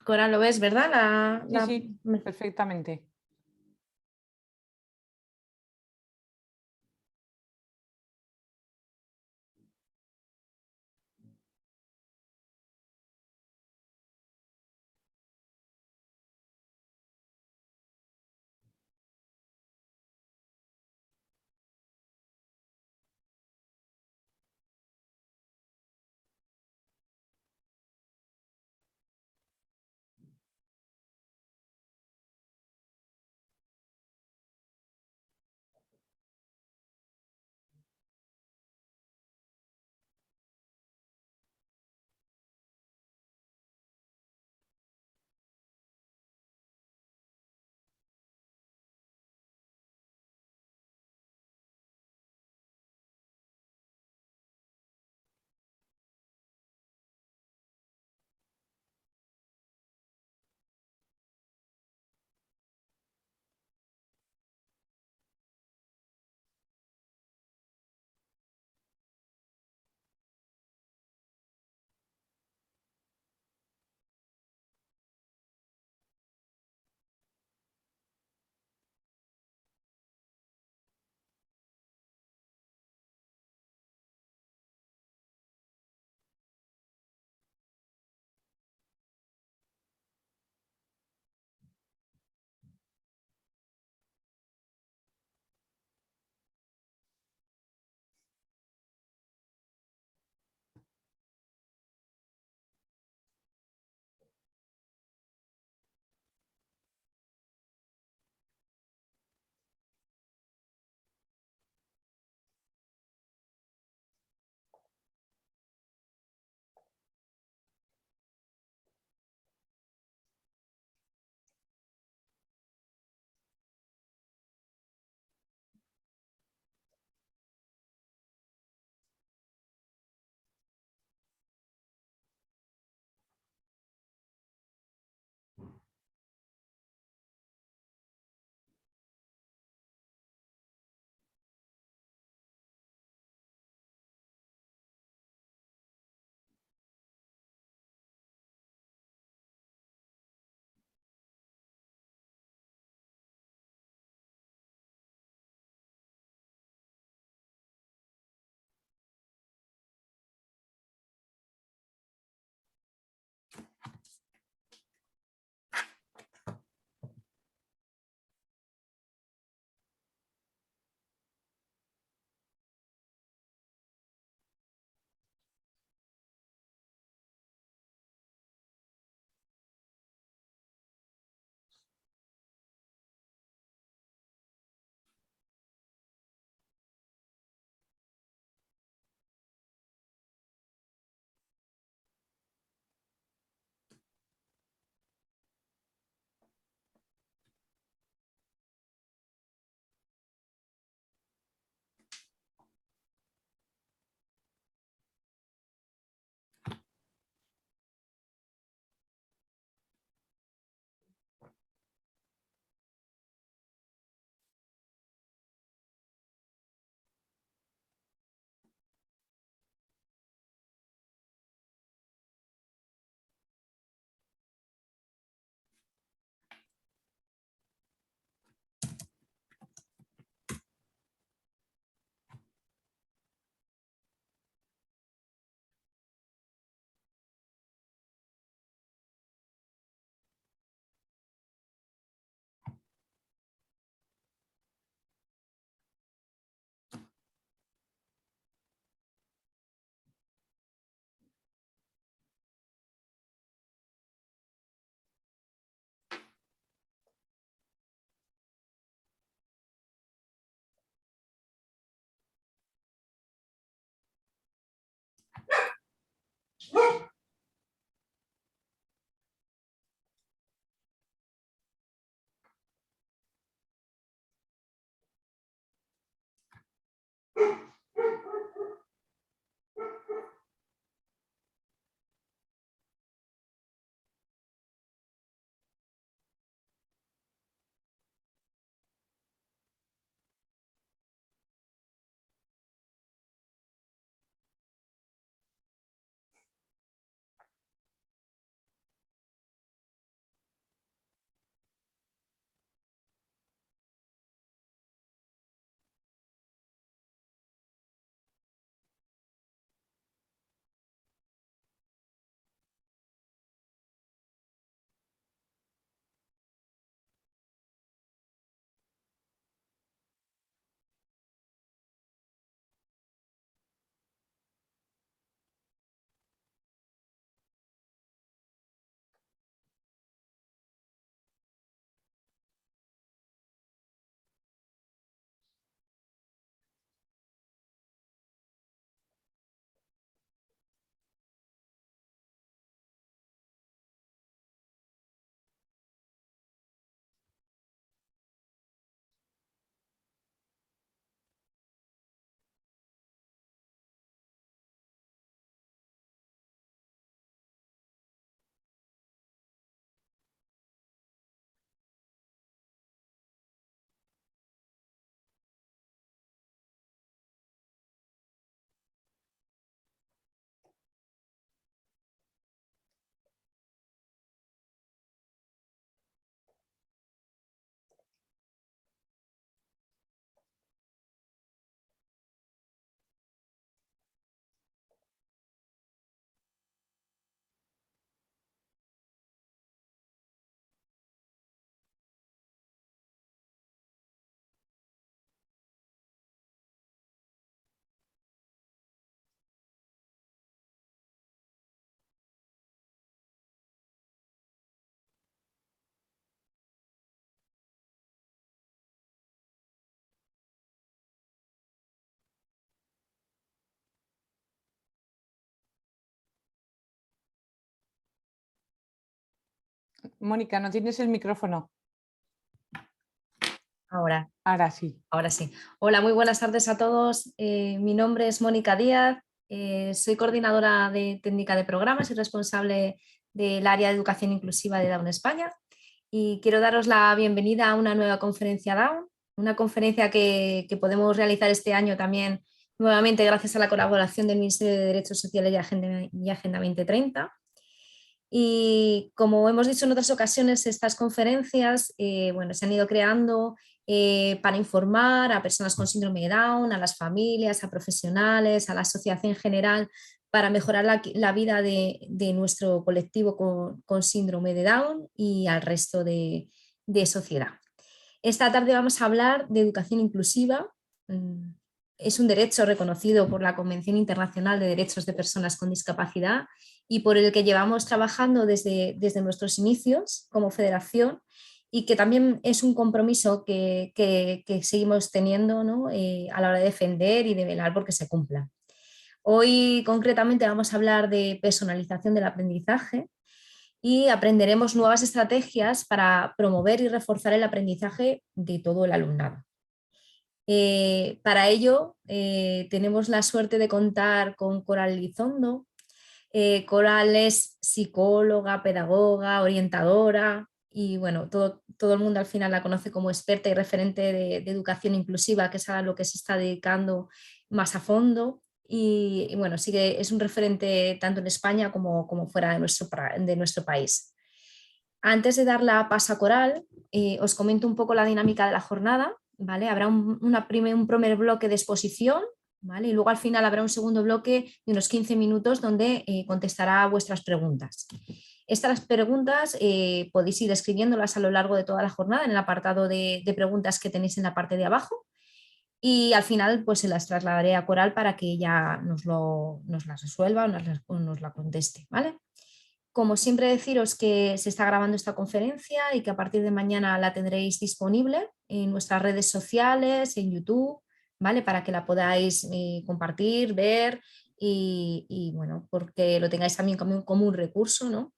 Cora, ¿lo ves, verdad? Sí, sí, perfectamente. Mónica, no tienes el micrófono. Ahora, Ahora sí. ahora sí. Hola, muy buenas tardes a todos. Mi nombre es Mónica Díaz, soy coordinadora de técnica de programas y responsable del área de educación inclusiva de Down España. Y quiero daros la bienvenida a una nueva conferencia Down, una conferencia que podemos realizar este año también nuevamente gracias a la colaboración del Ministerio de Derechos Sociales y Agenda 2030. Y como hemos dicho en otras ocasiones, estas conferencias bueno, se han ido creando para informar a personas con síndrome de Down, a las familias, a profesionales, a la sociedad en general, para mejorar la vida de nuestro colectivo con síndrome de Down y al resto de sociedad. Esta tarde vamos a hablar de educación inclusiva. Es un derecho reconocido por la Convención Internacional de Derechos de Personas con Discapacidad y por el que llevamos trabajando desde nuestros inicios como federación, y que también es un compromiso que seguimos teniendo, ¿no? A la hora de defender y de velar porque se cumpla. Hoy concretamente vamos a hablar de personalización del aprendizaje y aprenderemos nuevas estrategias para promover y reforzar el aprendizaje de todo el alumnado. Para ello tenemos la suerte de contar con Coral Lizondo. Coral es psicóloga, pedagoga, orientadora y bueno, todo el mundo al final la conoce como experta y referente de educación inclusiva, que es a lo que se está dedicando más a fondo. Y bueno, sí que es un referente tanto en España como fuera de nuestro país. Antes de dar la paso a Coral, os comento un poco la dinámica de la jornada, ¿vale? Habrá un primer bloque de exposición, ¿vale? Y luego al final habrá un segundo bloque de unos 15 minutos donde contestará vuestras preguntas. Estas preguntas podéis ir escribiéndolas a lo largo de toda la jornada en el apartado de preguntas que tenéis en la parte de abajo, y al final pues se las trasladaré a Coral para que ella nos las resuelva o nos la conteste, ¿vale? Como siempre, deciros que se está grabando esta conferencia y que a partir de mañana la tendréis disponible en nuestras redes sociales, en YouTube, ¿vale? Para que la podáis compartir, ver y, bueno, porque lo tengáis también como un recurso, ¿no?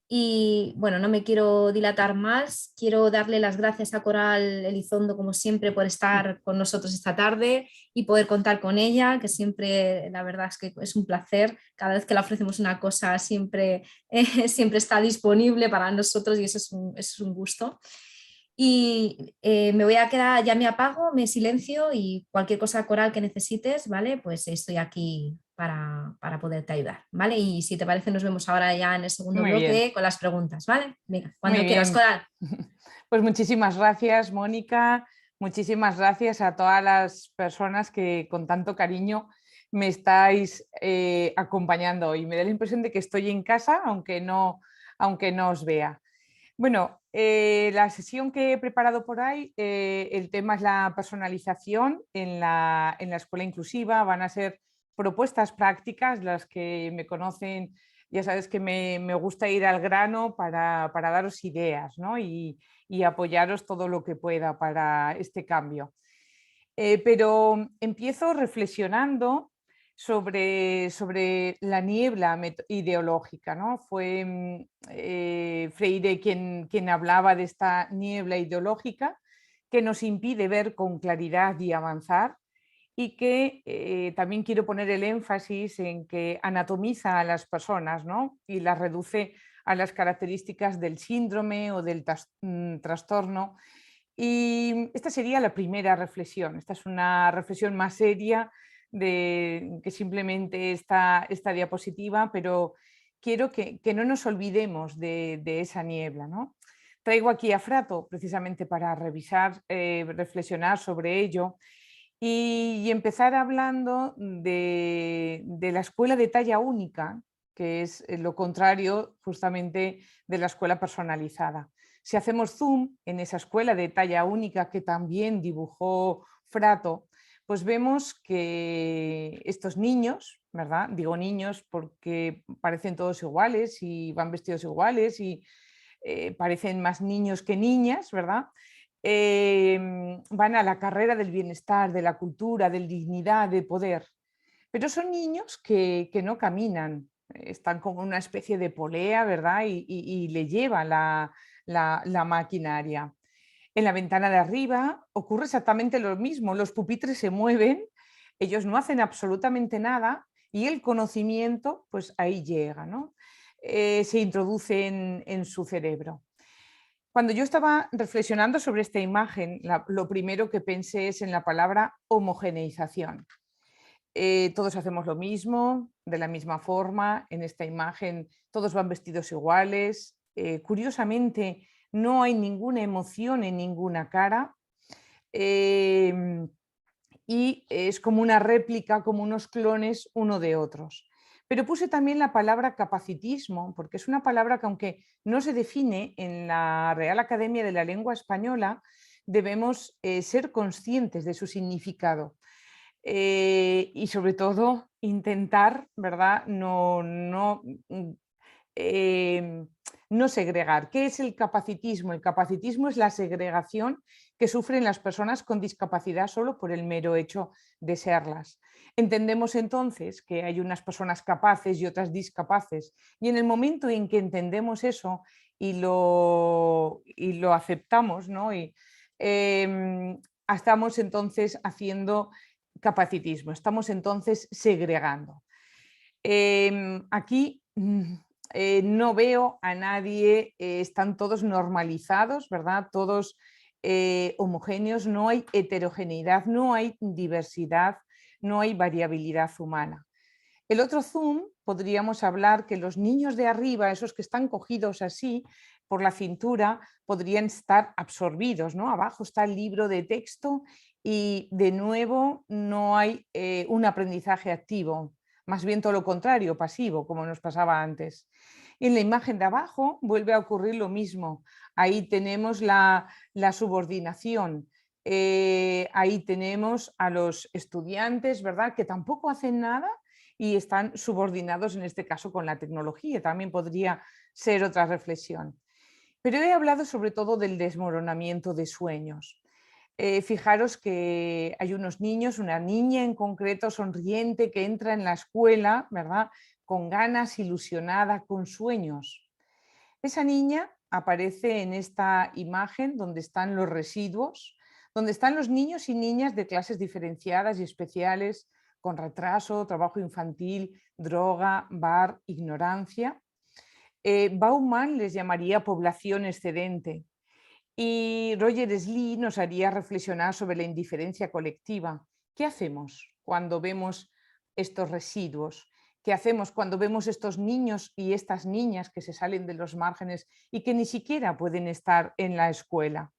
Y bueno, no me quiero dilatar más, quiero darle las gracias a Coral Elizondo, como siempre, por estar con nosotros esta tarde y poder contar con ella, que siempre, la verdad es que es un placer. Cada vez que le ofrecemos una cosa, siempre, siempre está disponible para nosotros y eso es un gusto. Y me voy a quedar, ya me apago, me silencio y cualquier cosa, Coral, que necesites, ¿vale? Pues estoy aquí para poderte ayudar, ¿vale? Y si te parece, nos vemos ahora ya en el segundo Muy bien, bloque con las preguntas, ¿vale? Venga, muy cuando quieras, bien. Coral. Pues muchísimas gracias, Mónica. Muchísimas gracias a todas las personas que con tanto cariño me estáis acompañando hoy. Me da la impresión de que estoy en casa, aunque no os vea. Bueno, la sesión que he preparado por ahí, el tema es la personalización en la escuela inclusiva. Van a ser propuestas prácticas, las que me conocen, ya sabes que me gusta ir al grano para daros ideas, ¿no? Y apoyaros todo lo que pueda para este cambio. Pero empiezo reflexionando sobre la niebla ideológica, ¿no? Fue Freire quien hablaba de esta niebla ideológica que nos impide ver con claridad y avanzar, y que también quiero poner el énfasis en que anatomiza a las personas, ¿no? Y las reduce a las características del síndrome o del trastorno. Y esta sería la primera reflexión. Esta es una reflexión más seria que simplemente esta diapositiva, pero quiero que no nos olvidemos de esa niebla, ¿no? Traigo aquí a Frato precisamente para revisar, reflexionar sobre ello y empezar hablando de la escuela de talla única, que es lo contrario justamente de la escuela personalizada. Si hacemos zoom en esa escuela de talla única que también dibujó Frato, pues vemos que estos niños, ¿verdad? Digo niños porque parecen todos iguales y van vestidos iguales y parecen más niños que niñas, ¿verdad? Van a la carrera del bienestar, de la cultura, de la dignidad, de poder. Pero son niños que no caminan están como una especie de polea, ¿verdad? Y le lleva la maquinaria. En la ventana de arriba ocurre exactamente lo mismo, los pupitres se mueven, ellos no hacen absolutamente nada y el conocimiento pues ahí llega, ¿no? Se introduce en su cerebro. Cuando yo estaba reflexionando sobre esta imagen, lo primero que pensé es en la palabra homogeneización. Todos hacemos lo mismo, de la misma forma, en esta imagen todos van vestidos iguales, curiosamente no hay ninguna emoción en ninguna cara, y es como una réplica, como unos clones uno de otros. Pero puse también la palabra capacitismo, porque es una palabra que, aunque no se define en la Real Academia de la Lengua Española, debemos ser conscientes de su significado. Y sobre todo intentar, ¿verdad? Eh, no segregar. ¿Qué es el capacitismo? El capacitismo es la segregación que sufren las personas con discapacidad solo por el mero hecho de serlas. Entendemos entonces que hay unas personas capaces y otras discapaces, y en el momento en que entendemos eso y lo aceptamos, ¿no? Estamos entonces haciendo capacitismo, estamos entonces segregando. Aquí no veo a nadie, están todos normalizados, ¿verdad? Todos homogéneos, no hay heterogeneidad, no hay diversidad, no hay variabilidad humana. El otro zoom podríamos hablar que los niños de arriba, esos que están cogidos así por la cintura, podrían estar absorbidos, ¿no? Abajo está el libro de texto y de nuevo no hay un aprendizaje activo, más bien todo lo contrario, pasivo, como nos pasaba antes. Y en la imagen de abajo vuelve a ocurrir lo mismo. Ahí tenemos la subordinación. Ahí tenemos a los estudiantes, ¿verdad? Que tampoco hacen nada y están subordinados en este caso con la tecnología. También podría ser otra reflexión. Pero he hablado sobre todo del desmoronamiento de sueños. Fijaros que hay unos niños, una niña en concreto sonriente que entra en la escuela, ¿verdad? Con ganas, ilusionada, con sueños. Esa niña aparece en esta imagen donde están los residuos, donde están los niños y niñas de clases diferenciadas y especiales, con retraso, trabajo infantil, droga, bar, ignorancia. Bauman les llamaría población excedente y Roger Slee nos haría reflexionar sobre la indiferencia colectiva. ¿Qué hacemos cuando vemos estos residuos? ¿Qué hacemos cuando vemos estos niños y estas niñas que se salen de los márgenes y que ni siquiera pueden estar en la escuela?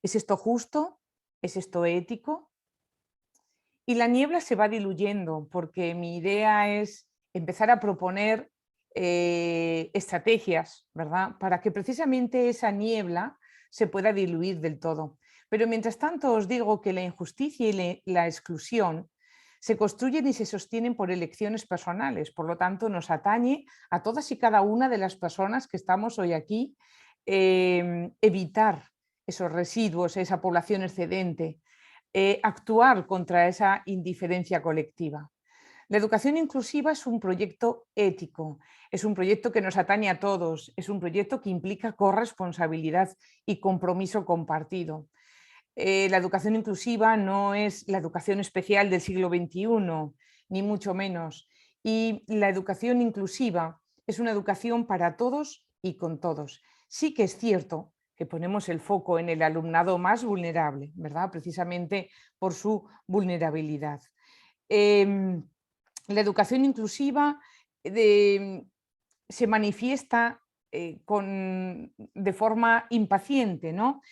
¿Es esto justo? ¿Es esto ético? Y la niebla se va diluyendo porque mi idea es empezar a proponer estrategias, ¿verdad? Para que precisamente esa niebla se pueda diluir del todo. Pero mientras tanto os digo que la injusticia y la exclusión se construyen y se sostienen por elecciones personales, por lo tanto nos atañe a todas y cada una de las personas que estamos hoy aquí evitar esos residuos, esa población excedente, actuar contra esa indiferencia colectiva. La educación inclusiva es un proyecto ético, es un proyecto que nos atañe a todos, es un proyecto que implica corresponsabilidad y compromiso compartido. La educación inclusiva no es la educación especial del siglo XXI, ni mucho menos. Y la educación inclusiva es una educación para todos y con todos. Sí que es cierto que ponemos el foco en el alumnado más vulnerable, ¿verdad? Precisamente por su vulnerabilidad. La educación inclusiva se manifiesta de forma impaciente, ¿no?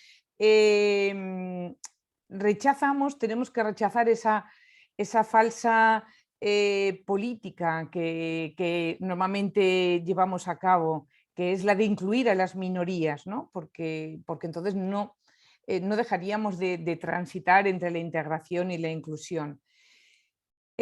Tenemos que rechazar esa falsa política que normalmente llevamos a cabo, que es la de incluir a las minorías, ¿no? Porque entonces no dejaríamos de transitar entre la integración y la inclusión.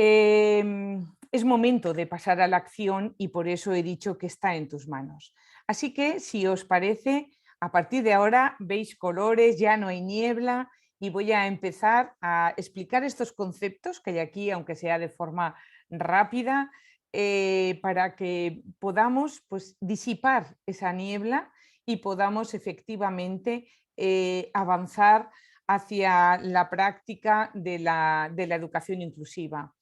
Es momento de pasar a la acción y por eso he dicho que está en tus manos. Así que, si os parece, a partir de ahora veis colores, ya no hay niebla y voy a empezar a explicar estos conceptos que hay aquí, aunque sea de forma rápida, para que podamos, pues, disipar esa niebla y podamos efectivamente avanzar hacia la práctica de la educación inclusiva.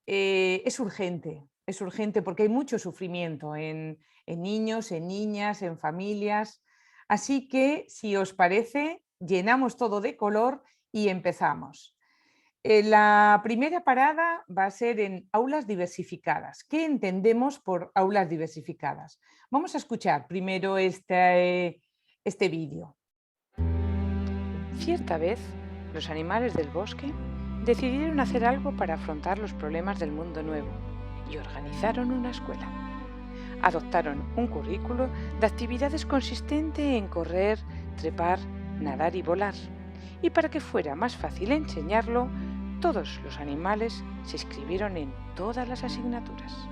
Es urgente porque hay mucho sufrimiento en niños, en niñas, en familias. Así que, si os parece, llenamos todo de color y empezamos. La primera parada va a ser en aulas diversificadas. ¿Qué entendemos por aulas diversificadas? Vamos a escuchar primero este vídeo. Cierta vez, los animales del bosque decidieron hacer algo para afrontar los problemas del mundo nuevo y organizaron una escuela. Adoptaron un currículo de actividades consistente en correr, trepar, nadar y volar. Y para que fuera más fácil enseñarlo, todos los animales se inscribieron en todas las asignaturas.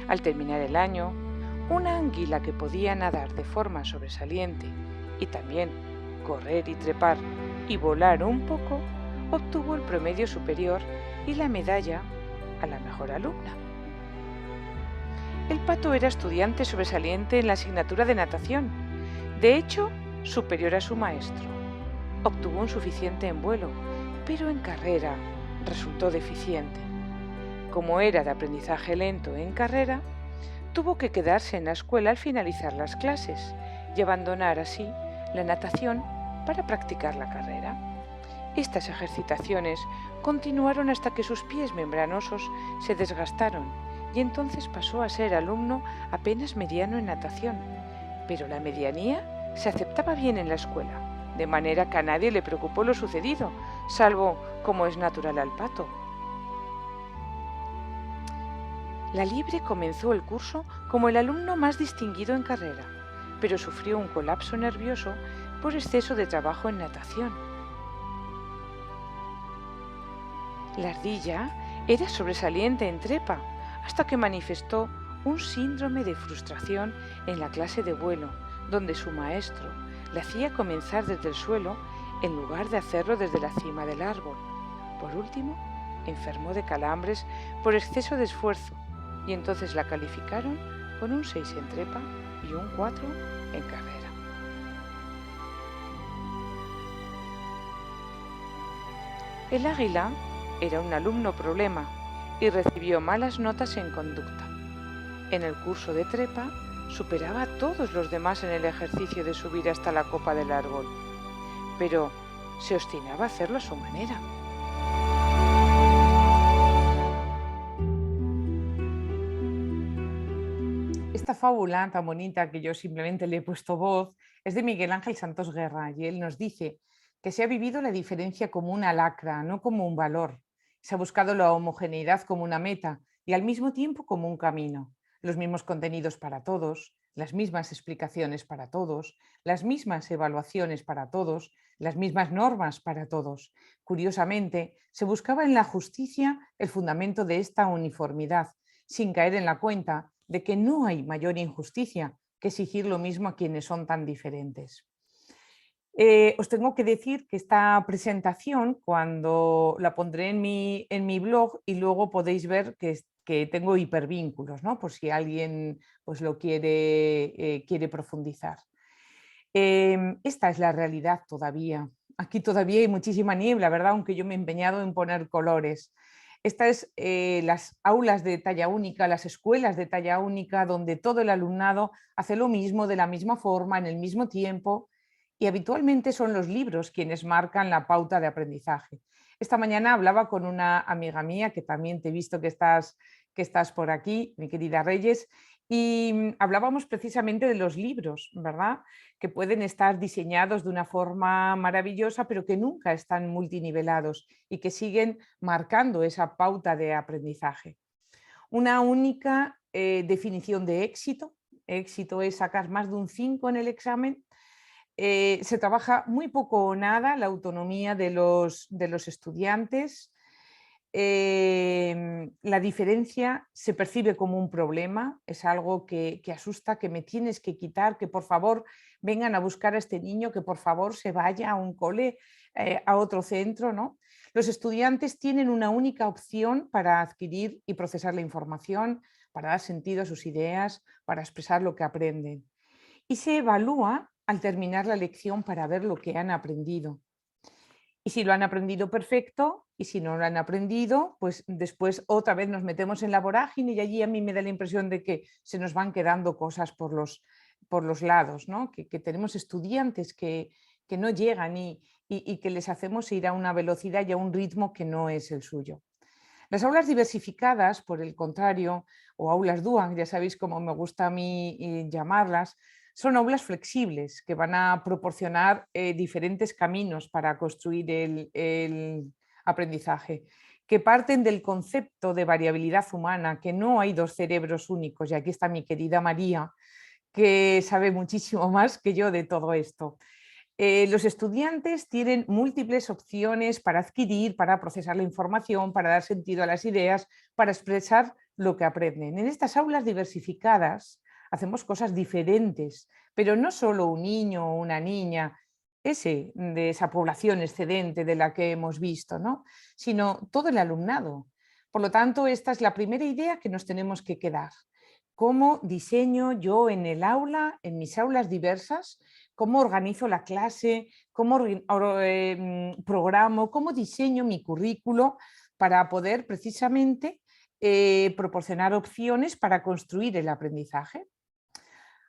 Al terminar el año, una anguila que podía nadar de forma sobresaliente y también correr y trepar y volar un poco, obtuvo el promedio superior y la medalla a la mejor alumna. El pato era estudiante sobresaliente en la asignatura de natación, de hecho, superior a su maestro. Obtuvo un suficiente en vuelo, pero en carrera resultó deficiente. Como era de aprendizaje lento en carrera, tuvo que quedarse en la escuela al finalizar las clases y abandonar así la natación para practicar la carrera. Estas ejercitaciones continuaron hasta que sus pies membranosos se desgastaron y entonces pasó a ser alumno apenas mediano en natación, pero la medianía se aceptaba bien en la escuela, de manera que a nadie le preocupó lo sucedido, salvo, como es natural al pato. La liebre comenzó el curso como el alumno más distinguido en carrera, pero sufrió un colapso nervioso por exceso de trabajo en natación. La ardilla era sobresaliente en trepa, hasta que manifestó un síndrome de frustración en la clase de vuelo, donde su maestro le hacía comenzar desde el suelo en lugar de hacerlo desde la cima del árbol. Por último, enfermó de calambres por exceso de esfuerzo y entonces la calificaron con un 6 en trepa y un 4 en carrera. El águila era un alumno problema y recibió malas notas en conducta. En el curso de trepa superaba a todos los demás en el ejercicio de subir hasta la copa del árbol, pero se obstinaba a hacerlo a su manera. Esta fábula tan bonita que yo simplemente le he puesto voz es de Miguel Ángel Santos Guerra y él nos dice que se ha vivido la diferencia como una lacra, no como un valor. Se ha buscado la homogeneidad como una meta y al mismo tiempo como un camino. Los mismos contenidos para todos, las mismas explicaciones para todos, las mismas evaluaciones para todos, las mismas normas para todos. Curiosamente, se buscaba en la justicia el fundamento de esta uniformidad, sin caer en la cuenta de que no hay mayor injusticia que exigir lo mismo a quienes son tan diferentes. Os tengo que decir que esta presentación, cuando la pondré en mi blog, y luego podéis ver que tengo hipervínculos, ¿no? Por si alguien pues, lo quiere profundizar. Esta es la realidad todavía. Aquí todavía hay muchísima niebla, ¿verdad? Aunque yo me he empeñado en poner colores. Estas es las aulas de talla única, las escuelas de talla única, donde todo el alumnado hace lo mismo, de la misma forma, en el mismo tiempo, y habitualmente son los libros quienes marcan la pauta de aprendizaje. Esta mañana hablaba con una amiga mía, que también te he visto que estás por aquí, mi querida Reyes, y hablábamos precisamente de los libros, ¿verdad? Que pueden estar diseñados de una forma maravillosa, pero que nunca están multinivelados y que siguen marcando esa pauta de aprendizaje. Una única definición de éxito. Éxito es sacar más de un 5 en el examen. Se trabaja muy poco o nada la autonomía de los estudiantes. La diferencia se percibe como un problema, es algo que asusta, que me tienes que quitar, que por favor vengan a buscar a este niño, que por favor se vaya a un cole, a otro centro, ¿no? Los estudiantes tienen una única opción para adquirir y procesar la información, para dar sentido a sus ideas, para expresar lo que aprenden. Y se evalúa al terminar la lección para ver lo que han aprendido. Y si lo han aprendido, perfecto, y si no lo han aprendido, pues después otra vez nos metemos en la vorágine y allí a mí me da la impresión de que se nos van quedando cosas por los lados, ¿no? Que tenemos estudiantes que no llegan y que les hacemos ir a una velocidad y a un ritmo que no es el suyo. Las aulas diversificadas, por el contrario, o aulas DUAN, ya sabéis cómo me gusta a mí llamarlas, son aulas flexibles que van a proporcionar diferentes caminos para construir el aprendizaje, que parten del concepto de variabilidad humana, que no hay dos cerebros únicos, y aquí está mi querida María, que sabe muchísimo más que yo de todo esto. Los estudiantes tienen múltiples opciones para adquirir, para procesar la información, para dar sentido a las ideas, para expresar lo que aprenden. En estas aulas diversificadas hacemos cosas diferentes, pero no solo un niño o una niña, de esa población excedente de la que hemos visto, ¿no? Sino todo el alumnado. Por lo tanto, esta es la primera idea que nos tenemos que quedar. ¿Cómo diseño yo en el aula, en mis aulas diversas? ¿Cómo organizo la clase? ¿Cómo programo? ¿Cómo diseño mi currículo para poder precisamente proporcionar opciones para construir el aprendizaje?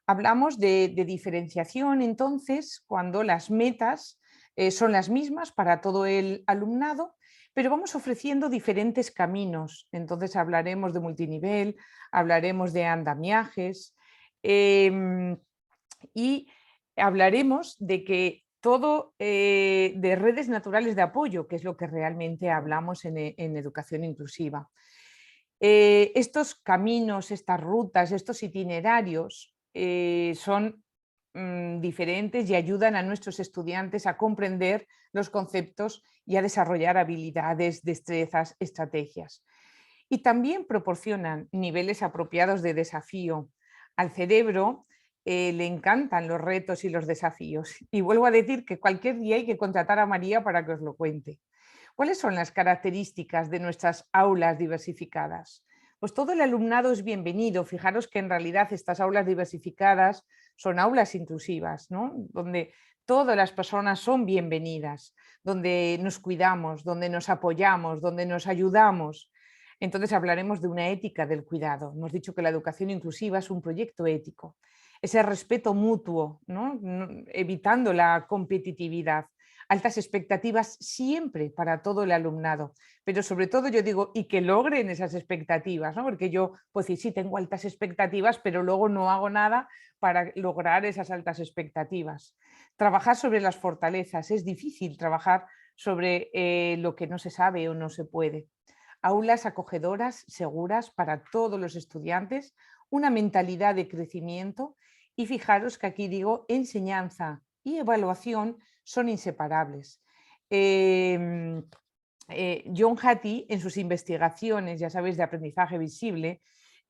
Hablamos de diferenciación, entonces, cuando las metas son las mismas para todo el alumnado, pero vamos ofreciendo diferentes caminos. Entonces hablaremos de multinivel, hablaremos de andamiajes y hablaremos de que todo de redes naturales de apoyo, que es lo que realmente hablamos en educación inclusiva. Estos caminos, estas rutas, estos itinerarios son diferentes y ayudan a nuestros estudiantes a comprender los conceptos y a desarrollar habilidades, destrezas, estrategias. Y también proporcionan niveles apropiados de desafío. Al cerebro le encantan los retos y los desafíos. Y vuelvo a decir que cualquier día hay que contratar a María para que os lo cuente. ¿Cuáles son las características de nuestras aulas diversificadas? Pues todo el alumnado es bienvenido. Fijaros que en realidad estas aulas diversificadas son aulas inclusivas, ¿no? Donde todas las personas son bienvenidas, donde nos cuidamos, donde nos apoyamos, donde nos ayudamos. Entonces hablaremos de una ética del cuidado. Hemos dicho que la educación inclusiva es un proyecto ético. Ese respeto mutuo, ¿no? Evitando la competitividad. Altas expectativas siempre para todo el alumnado, pero sobre todo yo digo, y que logren esas expectativas, ¿no? Porque yo puedo decir, sí, tengo altas expectativas, pero luego no hago nada para lograr esas altas expectativas. Trabajar sobre las fortalezas, es difícil trabajar sobre lo que no se sabe o no se puede. Aulas acogedoras, seguras para todos los estudiantes, una mentalidad de crecimiento y fijaros que aquí digo enseñanza y evaluación son inseparables. John Hattie, en sus investigaciones, ya sabéis, de aprendizaje visible,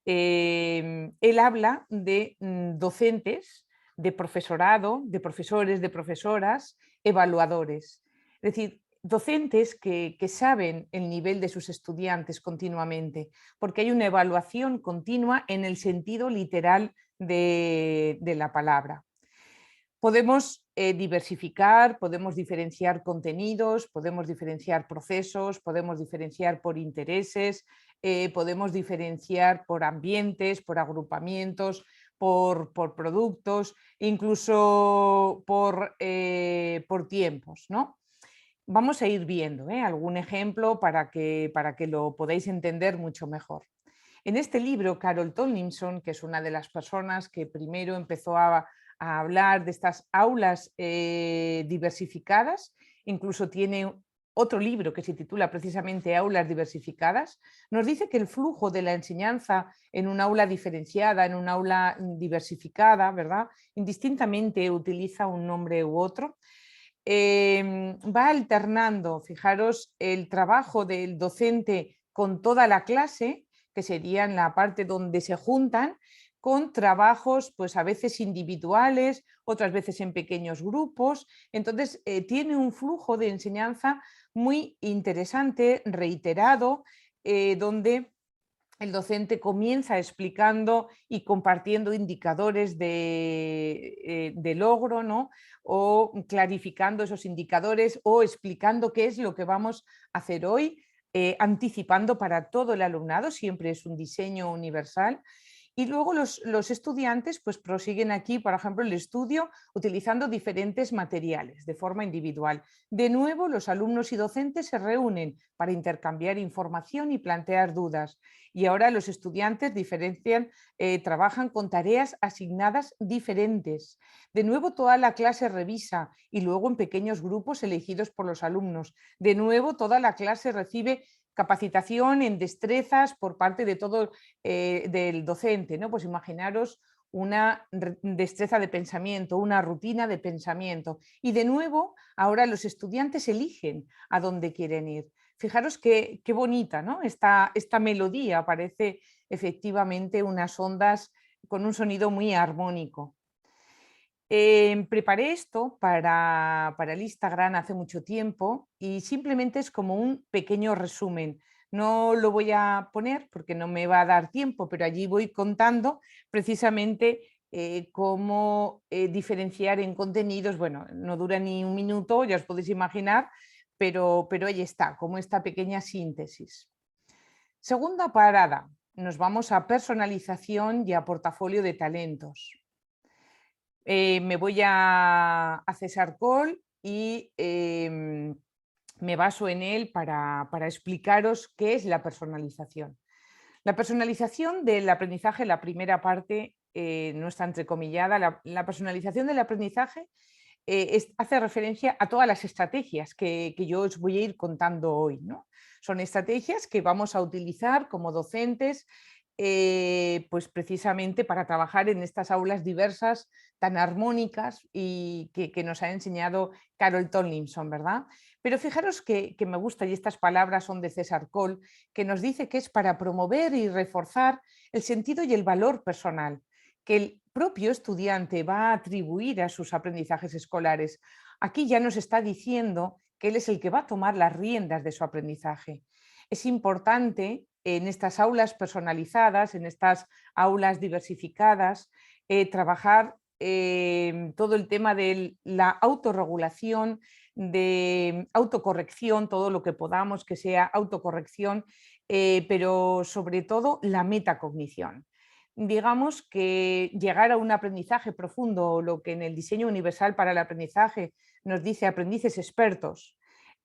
él habla de docentes, de profesorado, de profesores, de profesoras, evaluadores. Es decir, docentes que saben el nivel de sus estudiantes continuamente, porque hay una evaluación continua en el sentido literal de la palabra. Podemos diversificar, podemos diferenciar contenidos, podemos diferenciar procesos, podemos diferenciar por intereses, podemos diferenciar por ambientes, por agrupamientos, por productos, incluso por tiempos, ¿no? Vamos a ir viendo algún ejemplo para que lo podáis entender mucho mejor. En este libro, Carol Tomlinson, que es una de las personas que primero empezó a hablar de estas aulas diversificadas, incluso tiene otro libro que se titula precisamente Aulas diversificadas, nos dice que el flujo de la enseñanza en un aula diferenciada, en un aula diversificada, ¿verdad? Indistintamente utiliza un nombre u otro, va alternando, fijaros, el trabajo del docente con toda la clase, que sería en la parte donde se juntan, con trabajos pues a veces individuales, otras veces en pequeños grupos. Entonces tiene un flujo de enseñanza muy interesante, reiterado, donde el docente comienza explicando y compartiendo indicadores de logro, ¿no? O clarificando esos indicadores o explicando qué es lo que vamos a hacer hoy, anticipando para todo el alumnado, siempre es un diseño universal. Y luego los estudiantes pues prosiguen aquí, por ejemplo, el estudio utilizando diferentes materiales de forma individual. De nuevo, los alumnos y docentes se reúnen para intercambiar información y plantear dudas. Y ahora los estudiantes trabajan con tareas asignadas diferentes. De nuevo, toda la clase revisa y luego en pequeños grupos elegidos por los alumnos. De nuevo, toda la clase recibe capacitación en destrezas por parte de todo del docente, ¿no? Pues imaginaros una destreza de pensamiento, una rutina de pensamiento. Y de nuevo, ahora los estudiantes eligen a dónde quieren ir. Fijaros qué bonita, ¿no? Esta melodía parece efectivamente unas ondas con un sonido muy armónico. Preparé esto para el Instagram hace mucho tiempo y simplemente es como un pequeño resumen. No lo voy a poner porque no me va a dar tiempo, pero allí voy contando precisamente cómo diferenciar en contenidos. Bueno, no dura ni un minuto, ya os podéis imaginar, pero ahí está, como esta pequeña síntesis. Segunda parada, nos vamos a personalización y a portafolio de talentos. Me voy a César Coll y me baso en él para explicaros qué es la personalización. La personalización del aprendizaje, la primera parte, no está entrecomillada, la personalización del aprendizaje hace referencia a todas las estrategias que yo os voy a ir contando hoy, ¿no? Son estrategias que vamos a utilizar como docentes pues precisamente para trabajar en estas aulas diversas, tan armónicas y que nos ha enseñado Carol Tomlinson, ¿verdad? Pero fijaros que me gusta, y estas palabras son de César Coll, que nos dice que es para promover y reforzar el sentido y el valor personal que el propio estudiante va a atribuir a sus aprendizajes escolares. Aquí ya nos está diciendo que él es el que va a tomar las riendas de su aprendizaje. Es importante en estas aulas personalizadas, en estas aulas diversificadas, trabajar todo el tema de la autorregulación, de autocorrección, todo lo que podamos que sea autocorrección, pero sobre todo la metacognición. Digamos que llegar a un aprendizaje profundo, lo que en el diseño universal para el aprendizaje nos dice aprendices expertos,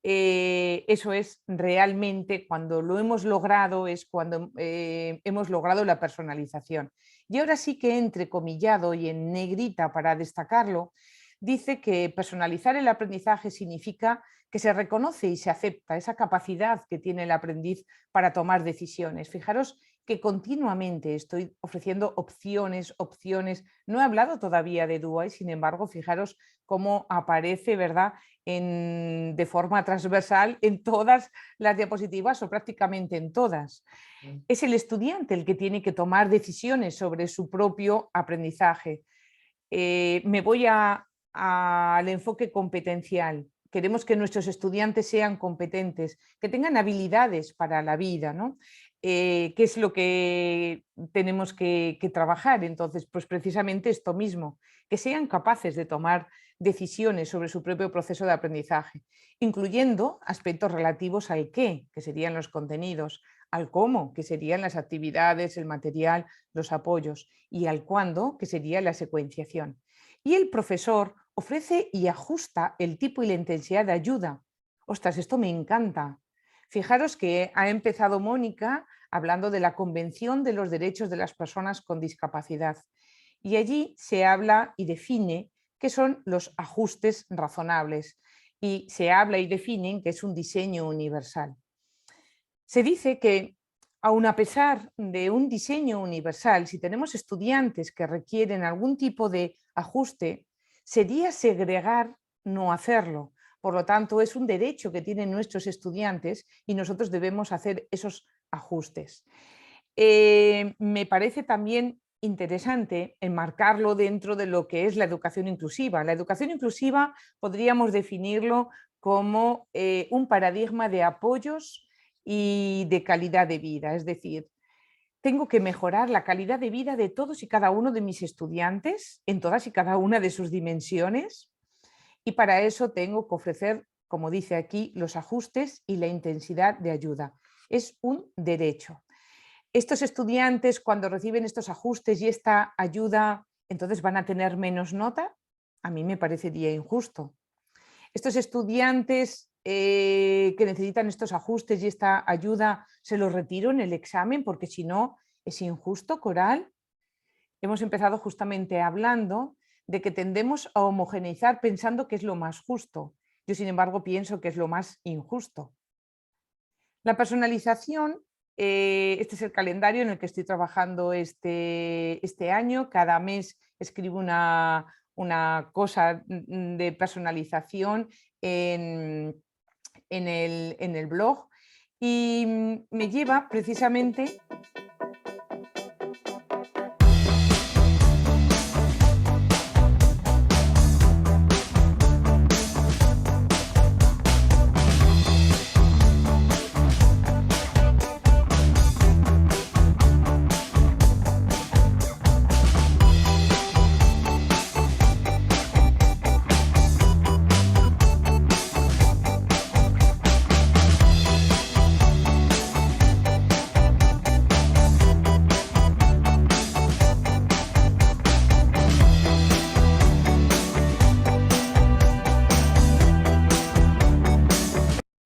eso es realmente cuando lo hemos logrado, es cuando hemos logrado la personalización. Y ahora sí que entrecomillado y en negrita para destacarlo, dice que personalizar el aprendizaje significa que se reconoce y se acepta esa capacidad que tiene el aprendiz para tomar decisiones. Fijaros que continuamente estoy ofreciendo opciones. No he hablado todavía de DUA y sin embargo, fijaros cómo aparece, ¿verdad?, de forma transversal en todas las diapositivas o prácticamente en todas. Es el estudiante el que tiene que tomar decisiones sobre su propio aprendizaje. Me voy al enfoque competencial. Queremos que nuestros estudiantes sean competentes, que tengan habilidades para la vida, ¿no? ¿Qué es lo que tenemos que trabajar? Entonces, pues precisamente esto mismo, que sean capaces de tomar decisiones sobre su propio proceso de aprendizaje, incluyendo aspectos relativos al qué, que serían los contenidos, al cómo, que serían las actividades, el material, los apoyos, y al cuándo, que sería la secuenciación. Y el profesor ofrece y ajusta el tipo y la intensidad de ayuda. Ostras, esto me encanta. Fijaros que ha empezado Mónica hablando de la Convención de los Derechos de las Personas con Discapacidad. Y allí se habla y define qué son los ajustes razonables. Y se habla y define que es un diseño universal. Se dice que, aun a pesar de un diseño universal, si tenemos estudiantes que requieren algún tipo de ajuste, sería segregar no hacerlo. Por lo tanto, es un derecho que tienen nuestros estudiantes y nosotros debemos hacer esos ajustes. Me parece también interesante enmarcarlo dentro de lo que es la educación inclusiva. La educación inclusiva podríamos definirlo como un paradigma de apoyos y de calidad de vida, es decir, tengo que mejorar la calidad de vida de todos y cada uno de mis estudiantes en todas y cada una de sus dimensiones, y para eso tengo que ofrecer, como dice aquí, los ajustes y la intensidad de ayuda. Es un derecho. Estos estudiantes, cuando reciben estos ajustes y esta ayuda, entonces van a tener menos nota. A mí me parecería injusto. Estos estudiantes que necesitan estos ajustes y esta ayuda, se los retiro en el examen porque si no es injusto, Coral. Hemos empezado justamente hablando de que tendemos a homogeneizar pensando que es lo más justo. Yo, sin embargo, pienso que es lo más injusto. La personalización, este es el calendario en el que estoy trabajando este año. Cada mes escribo una cosa de personalización en el blog y me lleva precisamente...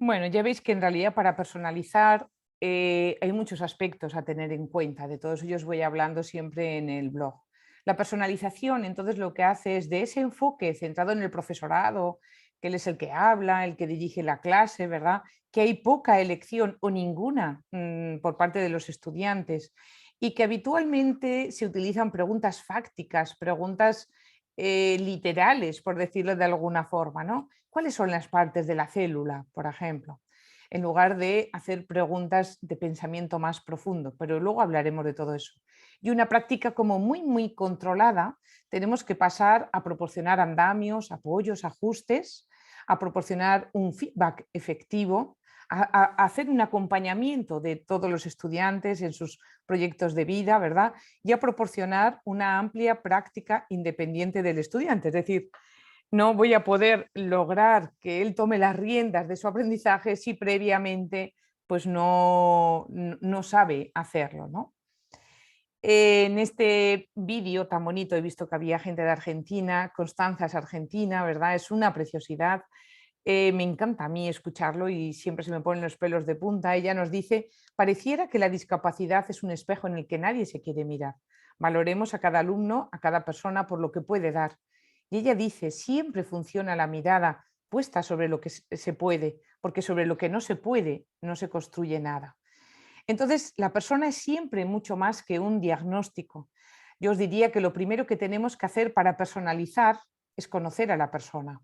Bueno, ya veis que en realidad para personalizar hay muchos aspectos a tener en cuenta. De todos ellos voy hablando siempre en el blog. La personalización, entonces, lo que hace es de ese enfoque centrado en el profesorado, que él es el que habla, el que dirige la clase, ¿verdad? Que hay poca elección o ninguna por parte de los estudiantes y que habitualmente se utilizan preguntas fácticas, preguntas literales, por decirlo de alguna forma, ¿no? ¿Cuáles son las partes de la célula, por ejemplo? En lugar de hacer preguntas de pensamiento más profundo, pero luego hablaremos de todo eso. Y una práctica como muy controlada, tenemos que pasar a proporcionar andamios, apoyos, ajustes, a proporcionar un feedback efectivo, a hacer un acompañamiento de todos los estudiantes en sus proyectos de vida, ¿verdad? Y a proporcionar una amplia práctica independiente del estudiante, es decir, no voy a poder lograr que él tome las riendas de su aprendizaje si previamente pues no sabe hacerlo, ¿no? En este vídeo tan bonito he visto que había gente de Argentina, Constanza es argentina, ¿verdad? Es una preciosidad. Me encanta a mí escucharlo y siempre se me ponen los pelos de punta. Ella nos dice, pareciera que la discapacidad es un espejo en el que nadie se quiere mirar. Valoremos a cada alumno, a cada persona por lo que puede dar. Y ella dice, siempre funciona la mirada puesta sobre lo que se puede, porque sobre lo que no se puede no se construye nada. Entonces, la persona es siempre mucho más que un diagnóstico. Yo os diría que lo primero que tenemos que hacer para personalizar es conocer a la persona.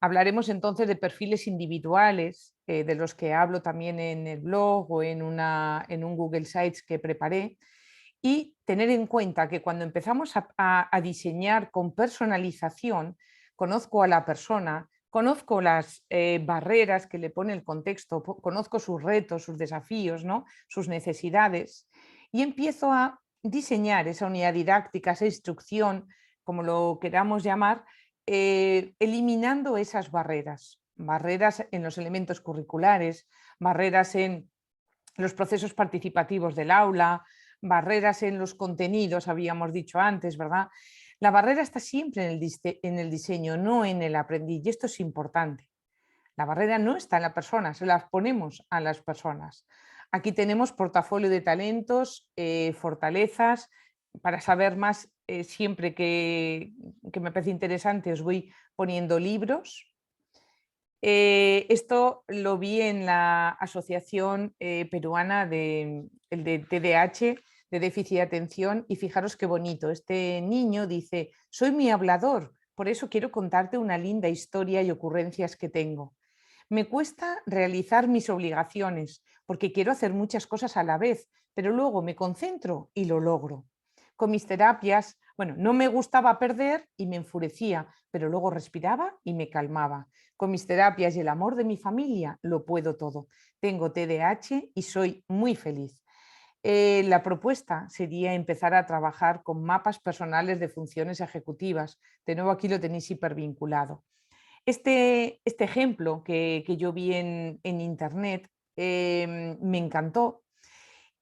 Hablaremos entonces de perfiles individuales, de los que hablo también en el blog o en un Google Sites que preparé, y tener en cuenta que cuando empezamos a diseñar con personalización, conozco a la persona, conozco las barreras que le pone el contexto, conozco sus retos, sus desafíos, ¿no? Sus necesidades, y empiezo a diseñar esa unidad didáctica, esa instrucción, como lo queramos llamar, eliminando esas barreras, barreras en los elementos curriculares, barreras en los procesos participativos del aula, barreras en los contenidos, habíamos dicho antes, ¿verdad? La barrera está siempre en el diseño, no en el aprendiz, y esto es importante. La barrera no está en la persona, se las ponemos a las personas. Aquí tenemos portafolio de talentos, fortalezas. Para saber más, siempre que me parece interesante, os voy poniendo libros. Esto lo vi en la Asociación Peruana de TDAH, de déficit de atención, y fijaros qué bonito. Este niño dice, soy muy hablador, por eso quiero contarte una linda historia y ocurrencias que tengo. Me cuesta realizar mis obligaciones porque quiero hacer muchas cosas a la vez, pero luego me concentro y lo logro. Con mis terapias, bueno, no me gustaba perder y me enfurecía, pero luego respiraba y me calmaba. Con mis terapias y el amor de mi familia lo puedo todo. Tengo TDAH y soy muy feliz. La propuesta sería empezar a trabajar con mapas personales de funciones ejecutivas. De nuevo aquí lo tenéis hipervinculado. Este ejemplo que yo vi en internet me encantó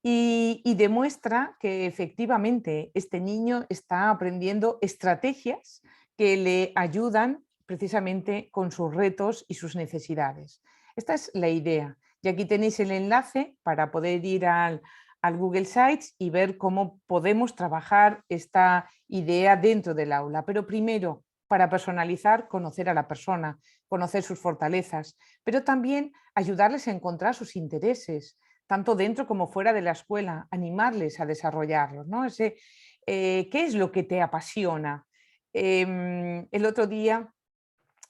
y demuestra que efectivamente este niño está aprendiendo estrategias que le ayudan precisamente con sus retos y sus necesidades. Esta es la idea. Y aquí tenéis el enlace para poder ir al Google Sites y ver cómo podemos trabajar esta idea dentro del aula. Pero primero, para personalizar, conocer a la persona, conocer sus fortalezas, pero también ayudarles a encontrar sus intereses, tanto dentro como fuera de la escuela, animarles a desarrollarlos, ¿no? ¿Qué es lo que te apasiona? El otro día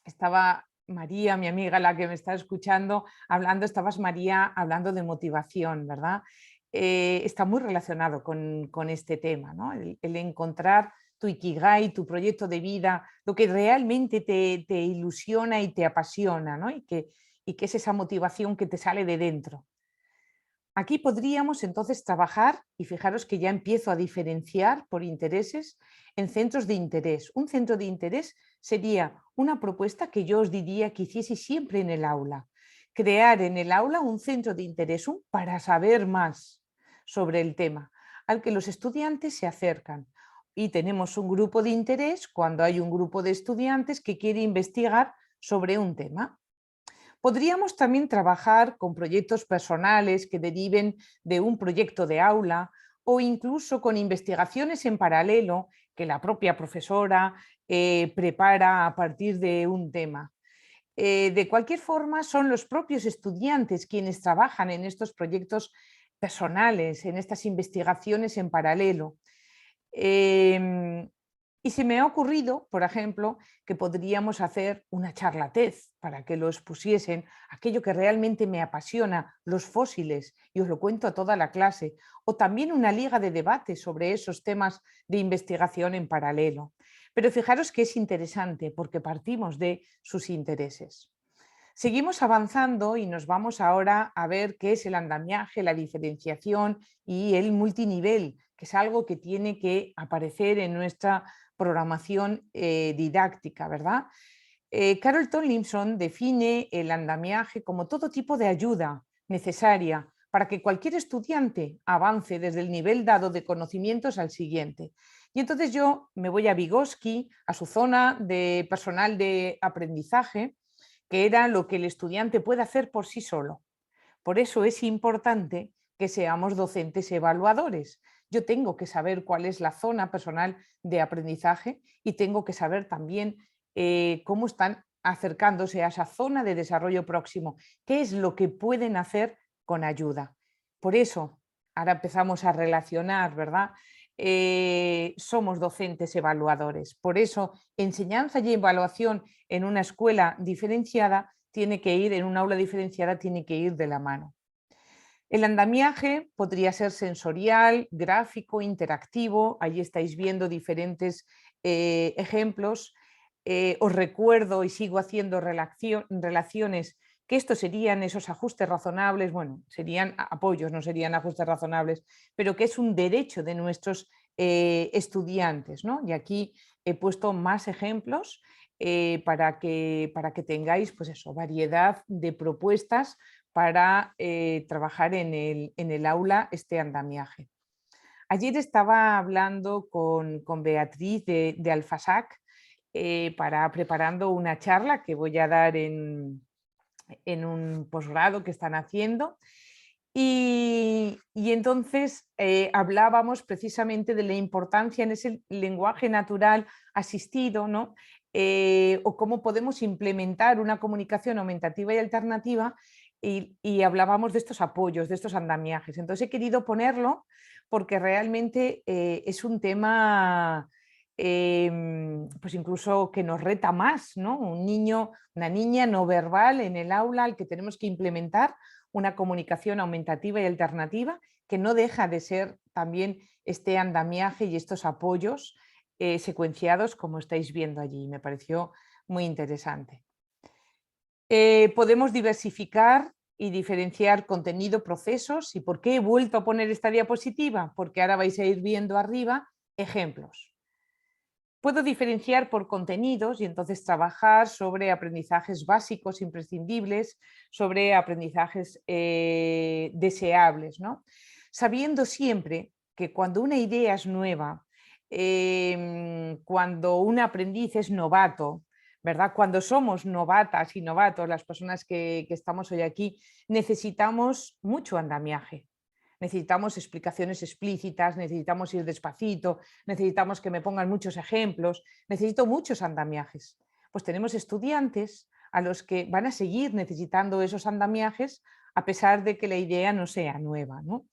estaba María, mi amiga, la que me está escuchando, estabas María hablando de motivación, ¿verdad? Está muy relacionado con este tema, ¿no? El encontrar tu ikigai, tu proyecto de vida, lo que realmente te ilusiona y te apasiona, ¿no? Y que es esa motivación que te sale de dentro. Aquí podríamos entonces trabajar, y fijaros que ya empiezo a diferenciar por intereses, en centros de interés. Un centro de interés sería una propuesta que yo os diría que hiciese siempre en el aula. Crear en el aula un centro de interés, para saber más sobre el tema, al que los estudiantes se acercan. Y tenemos un grupo de interés cuando hay un grupo de estudiantes que quiere investigar sobre un tema. Podríamos también trabajar con proyectos personales que deriven de un proyecto de aula o incluso con investigaciones en paralelo que la propia profesora prepara a partir de un tema. De cualquier forma, son los propios estudiantes quienes trabajan en estos proyectos personales, en estas investigaciones en paralelo. Y se me ha ocurrido, por ejemplo, que podríamos hacer una charla TED para que lo expusiesen, aquello que realmente me apasiona, los fósiles, y os lo cuento a toda la clase, o también una liga de debate sobre esos temas de investigación en paralelo. Pero fijaros que es interesante porque partimos de sus intereses. Seguimos avanzando y nos vamos ahora a ver qué es el andamiaje, la diferenciación y el multinivel, que es algo que tiene que aparecer en nuestra programación didáctica, ¿verdad? Carol Tomlinson define el andamiaje como todo tipo de ayuda necesaria para que cualquier estudiante avance desde el nivel dado de conocimientos al siguiente. Y entonces yo me voy a Vygotsky, a su zona de personal de aprendizaje, que era lo que el estudiante puede hacer por sí solo. Por eso es importante que seamos docentes evaluadores. Yo tengo que saber cuál es la zona personal de aprendizaje y tengo que saber también cómo están acercándose a esa zona de desarrollo próximo, qué es lo que pueden hacer con ayuda. Por eso, ahora empezamos a relacionar, ¿verdad? Somos docentes evaluadores. Por eso, enseñanza y evaluación en una escuela diferenciada tiene que ir, en un aula diferenciada, tiene que ir de la mano. El andamiaje podría ser sensorial, gráfico, interactivo. Allí estáis viendo diferentes ejemplos. Os recuerdo y sigo haciendo relaciones, que estos serían esos ajustes razonables, bueno, serían apoyos, no serían ajustes razonables, pero que es un derecho de nuestros estudiantes, ¿no? Y aquí he puesto más ejemplos para que tengáis, pues eso, variedad de propuestas para trabajar en el aula este andamiaje. Ayer estaba hablando con Beatriz de Alfasac preparando una charla que voy a dar en un posgrado que están haciendo. Y entonces hablábamos precisamente de la importancia en ese lenguaje natural asistido, ¿no? O cómo podemos implementar una comunicación aumentativa y alternativa, y hablábamos de estos apoyos, de estos andamiajes. Entonces he querido ponerlo porque realmente es un tema pues incluso que nos reta más, ¿no? Un niño, una niña no verbal en el aula al que tenemos que implementar una comunicación aumentativa y alternativa, que no deja de ser también este andamiaje y estos apoyos secuenciados como estáis viendo allí. Me pareció muy interesante. Podemos diversificar y diferenciar contenido, procesos. ¿Y por qué he vuelto a poner esta diapositiva? Porque ahora vais a ir viendo arriba ejemplos. Puedo diferenciar por contenidos y entonces trabajar sobre aprendizajes básicos imprescindibles, sobre aprendizajes deseables, ¿no? Sabiendo siempre que cuando una idea es nueva, cuando un aprendiz es novato, ¿verdad? Cuando somos novatas y novatos, las personas que estamos hoy aquí, necesitamos mucho andamiaje. Necesitamos explicaciones explícitas, necesitamos ir despacito, necesitamos que me pongan muchos ejemplos, necesito muchos andamiajes. Pues tenemos estudiantes a los que van a seguir necesitando esos andamiajes a pesar de que la idea no sea nueva, ¿no?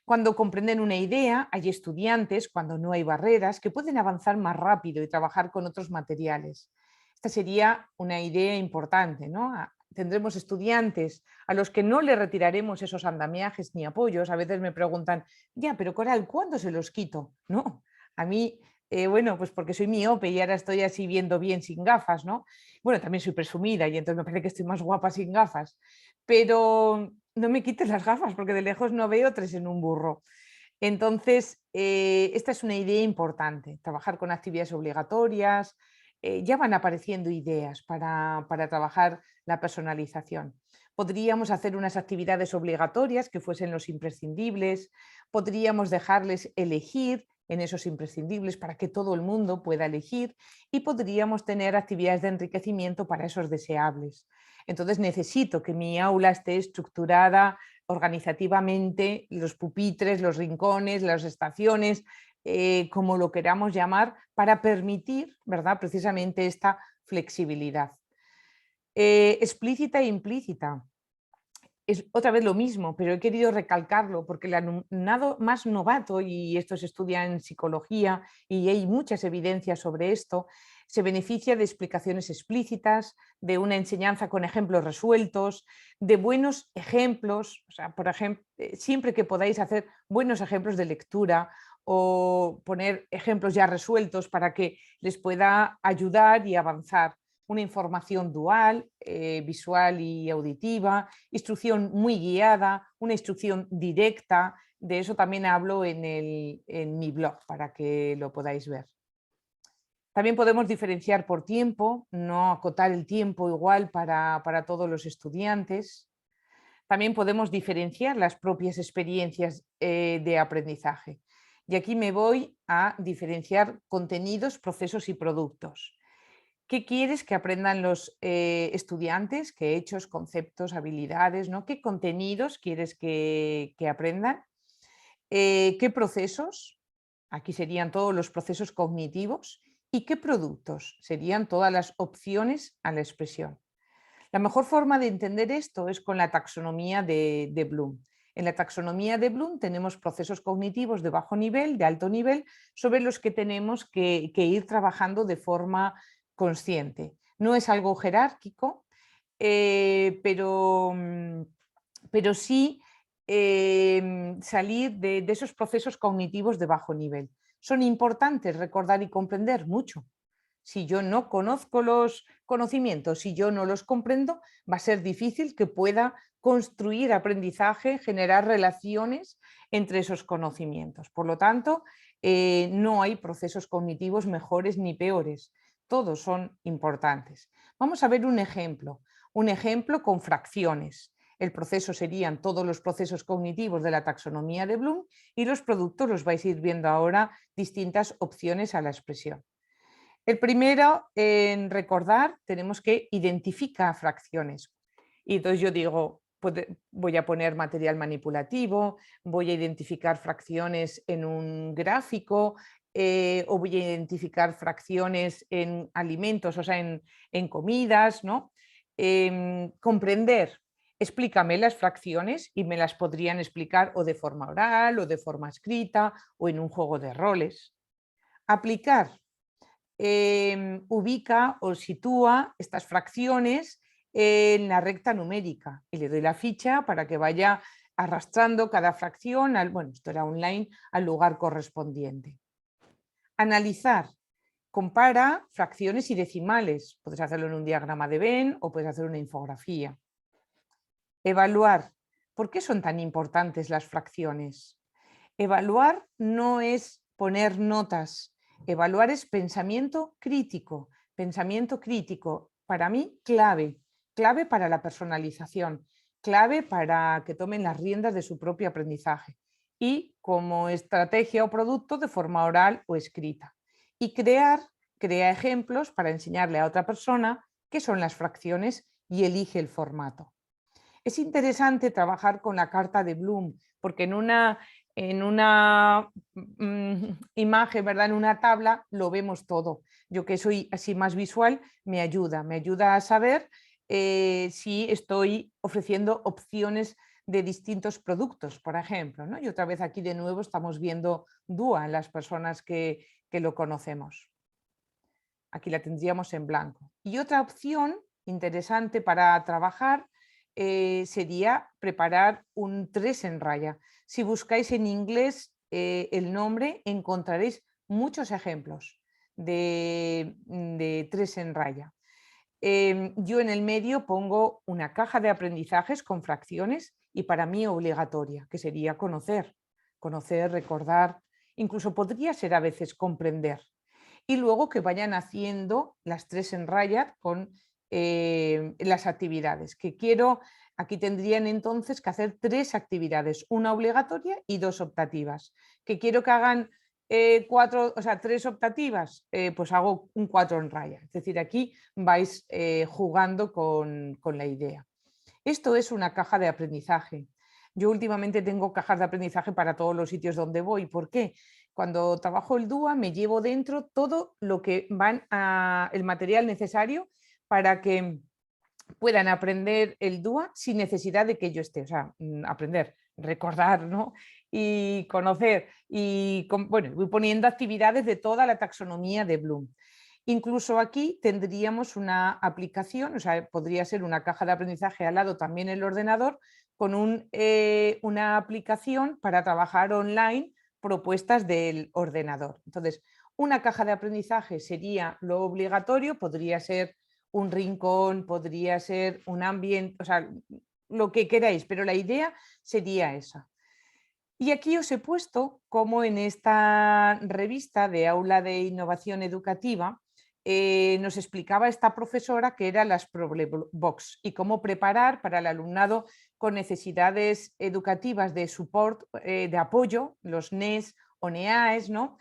Cuando comprenden una idea, hay estudiantes, cuando no hay barreras, que pueden avanzar más rápido y trabajar con otros materiales. Esta sería una idea importante, ¿no? Tendremos estudiantes a los que no le retiraremos esos andamiajes ni apoyos. A veces me preguntan, ya, pero Coral, ¿cuándo se los quito? No, a mí, bueno, pues porque soy miope y ahora estoy así viendo bien sin gafas, ¿no? Bueno, también soy presumida y entonces me parece que estoy más guapa sin gafas, pero no me quites las gafas porque de lejos no veo tres en un burro. Entonces, esta es una idea importante, trabajar con actividades obligatorias. Ya van apareciendo ideas para trabajar la personalización. Podríamos hacer unas actividades obligatorias que fuesen los imprescindibles, podríamos dejarles elegir en esos imprescindibles para que todo el mundo pueda elegir y podríamos tener actividades de enriquecimiento para esos deseables. Entonces necesito que mi aula esté estructurada organizativamente, los pupitres, los rincones, las estaciones, como lo queramos llamar, para permitir, ¿verdad?, precisamente esta flexibilidad. Explícita e implícita. Es otra vez lo mismo, pero he querido recalcarlo porque el alumnado más novato, y esto se estudia en psicología y hay muchas evidencias sobre esto, se beneficia de explicaciones explícitas, de una enseñanza con ejemplos resueltos, de buenos ejemplos. O sea, por ejemplo, siempre que podáis hacer buenos ejemplos de lectura o poner ejemplos ya resueltos para que les pueda ayudar y avanzar. Una información dual, visual y auditiva, instrucción muy guiada, una instrucción directa. De eso también hablo en mi blog para que lo podáis ver. También podemos diferenciar por tiempo, no acotar el tiempo igual para todos los estudiantes. También podemos diferenciar las propias experiencias de aprendizaje. Y aquí me voy a diferenciar contenidos, procesos y productos. ¿Qué quieres que aprendan los estudiantes? ¿Qué hechos, conceptos, habilidades, ¿no? ¿Qué contenidos quieres que aprendan? ¿Qué procesos? Aquí serían todos los procesos cognitivos. ¿Y qué productos? Serían todas las opciones a la expresión. La mejor forma de entender esto es con la taxonomía de Bloom. En la taxonomía de Bloom tenemos procesos cognitivos de bajo nivel, de alto nivel, sobre los que tenemos que ir trabajando de forma consciente. No es algo jerárquico, pero sí salir de esos procesos cognitivos de bajo nivel. Son importantes recordar y comprender mucho. Si yo no conozco los conocimientos, si yo no los comprendo, va a ser difícil que pueda construir aprendizaje, generar relaciones entre esos conocimientos. Por lo tanto, no hay procesos cognitivos mejores ni peores. Todos son importantes. Vamos a ver un ejemplo con fracciones. El proceso serían todos los procesos cognitivos de la taxonomía de Bloom y los productos los vais a ir viendo ahora, distintas opciones a la expresión. El primero, en recordar, tenemos que identificar fracciones. Y entonces yo digo, voy a poner material manipulativo, voy a identificar fracciones en un gráfico, o voy a identificar fracciones en alimentos, o sea, en comidas, ¿no? Comprender, explícame las fracciones y me las podrían explicar o de forma oral o de forma escrita o en un juego de roles. Aplicar. Ubica o sitúa estas fracciones en la recta numérica y le doy la ficha para que vaya arrastrando cada fracción, bueno, esto era online, al lugar correspondiente. Analizar. Compara fracciones y decimales. Puedes hacerlo en un diagrama de Venn o puedes hacer una infografía. Evaluar. ¿Por qué son tan importantes las fracciones? Evaluar no es poner notas. Evaluar es pensamiento crítico. Pensamiento crítico, para mí, clave. Clave para la personalización. Clave para que tomen las riendas de su propio aprendizaje. Y como estrategia o producto de forma oral o escrita. Y crea ejemplos para enseñarle a otra persona qué son las fracciones y elige el formato. Es interesante trabajar con la carta de Bloom, porque en una imagen, ¿verdad? En una tabla lo vemos todo. Yo que soy así más visual, me ayuda a saber si estoy ofreciendo opciones de distintos productos, por ejemplo, ¿no? Y otra vez aquí de nuevo estamos viendo DUA en las personas que lo conocemos. Aquí la tendríamos en blanco. Y otra opción interesante para trabajar sería preparar un 3 en raya. Si buscáis en inglés el nombre, encontraréis muchos ejemplos de 3 en raya. Yo en el medio pongo una caja de aprendizajes con fracciones y para mí obligatoria, que sería conocer, recordar, incluso podría ser a veces comprender. Y luego que vayan haciendo las 3 en raya con las actividades que quiero. Aquí tendrían entonces que hacer 3 actividades, una obligatoria y 2 optativas. Que quiero que hagan 3 optativas, pues hago un 4 en raya. Es decir, aquí vais jugando con la idea. Esto es una caja de aprendizaje. Yo últimamente tengo cajas de aprendizaje para todos los sitios donde voy. ¿Por qué? Cuando trabajo el DUA me llevo dentro todo lo que el material necesario para que puedan aprender el DUA sin necesidad de que yo esté. O sea, aprender, recordar, ¿no? Y conocer. Y bueno, voy poniendo actividades de toda la taxonomía de Bloom. Incluso aquí tendríamos una aplicación, o sea, podría ser una caja de aprendizaje al lado también el ordenador con una aplicación para trabajar online propuestas del ordenador. Entonces, una caja de aprendizaje sería lo obligatorio, podría ser un rincón, podría ser un ambiente, o sea, lo que queráis, pero la idea sería esa. Y aquí os he puesto como en esta revista de Aula de Innovación Educativa nos explicaba esta profesora qué eran las Problem Box y cómo preparar para el alumnado con necesidades educativas de support, de apoyo, los NES o NEAES, ¿no?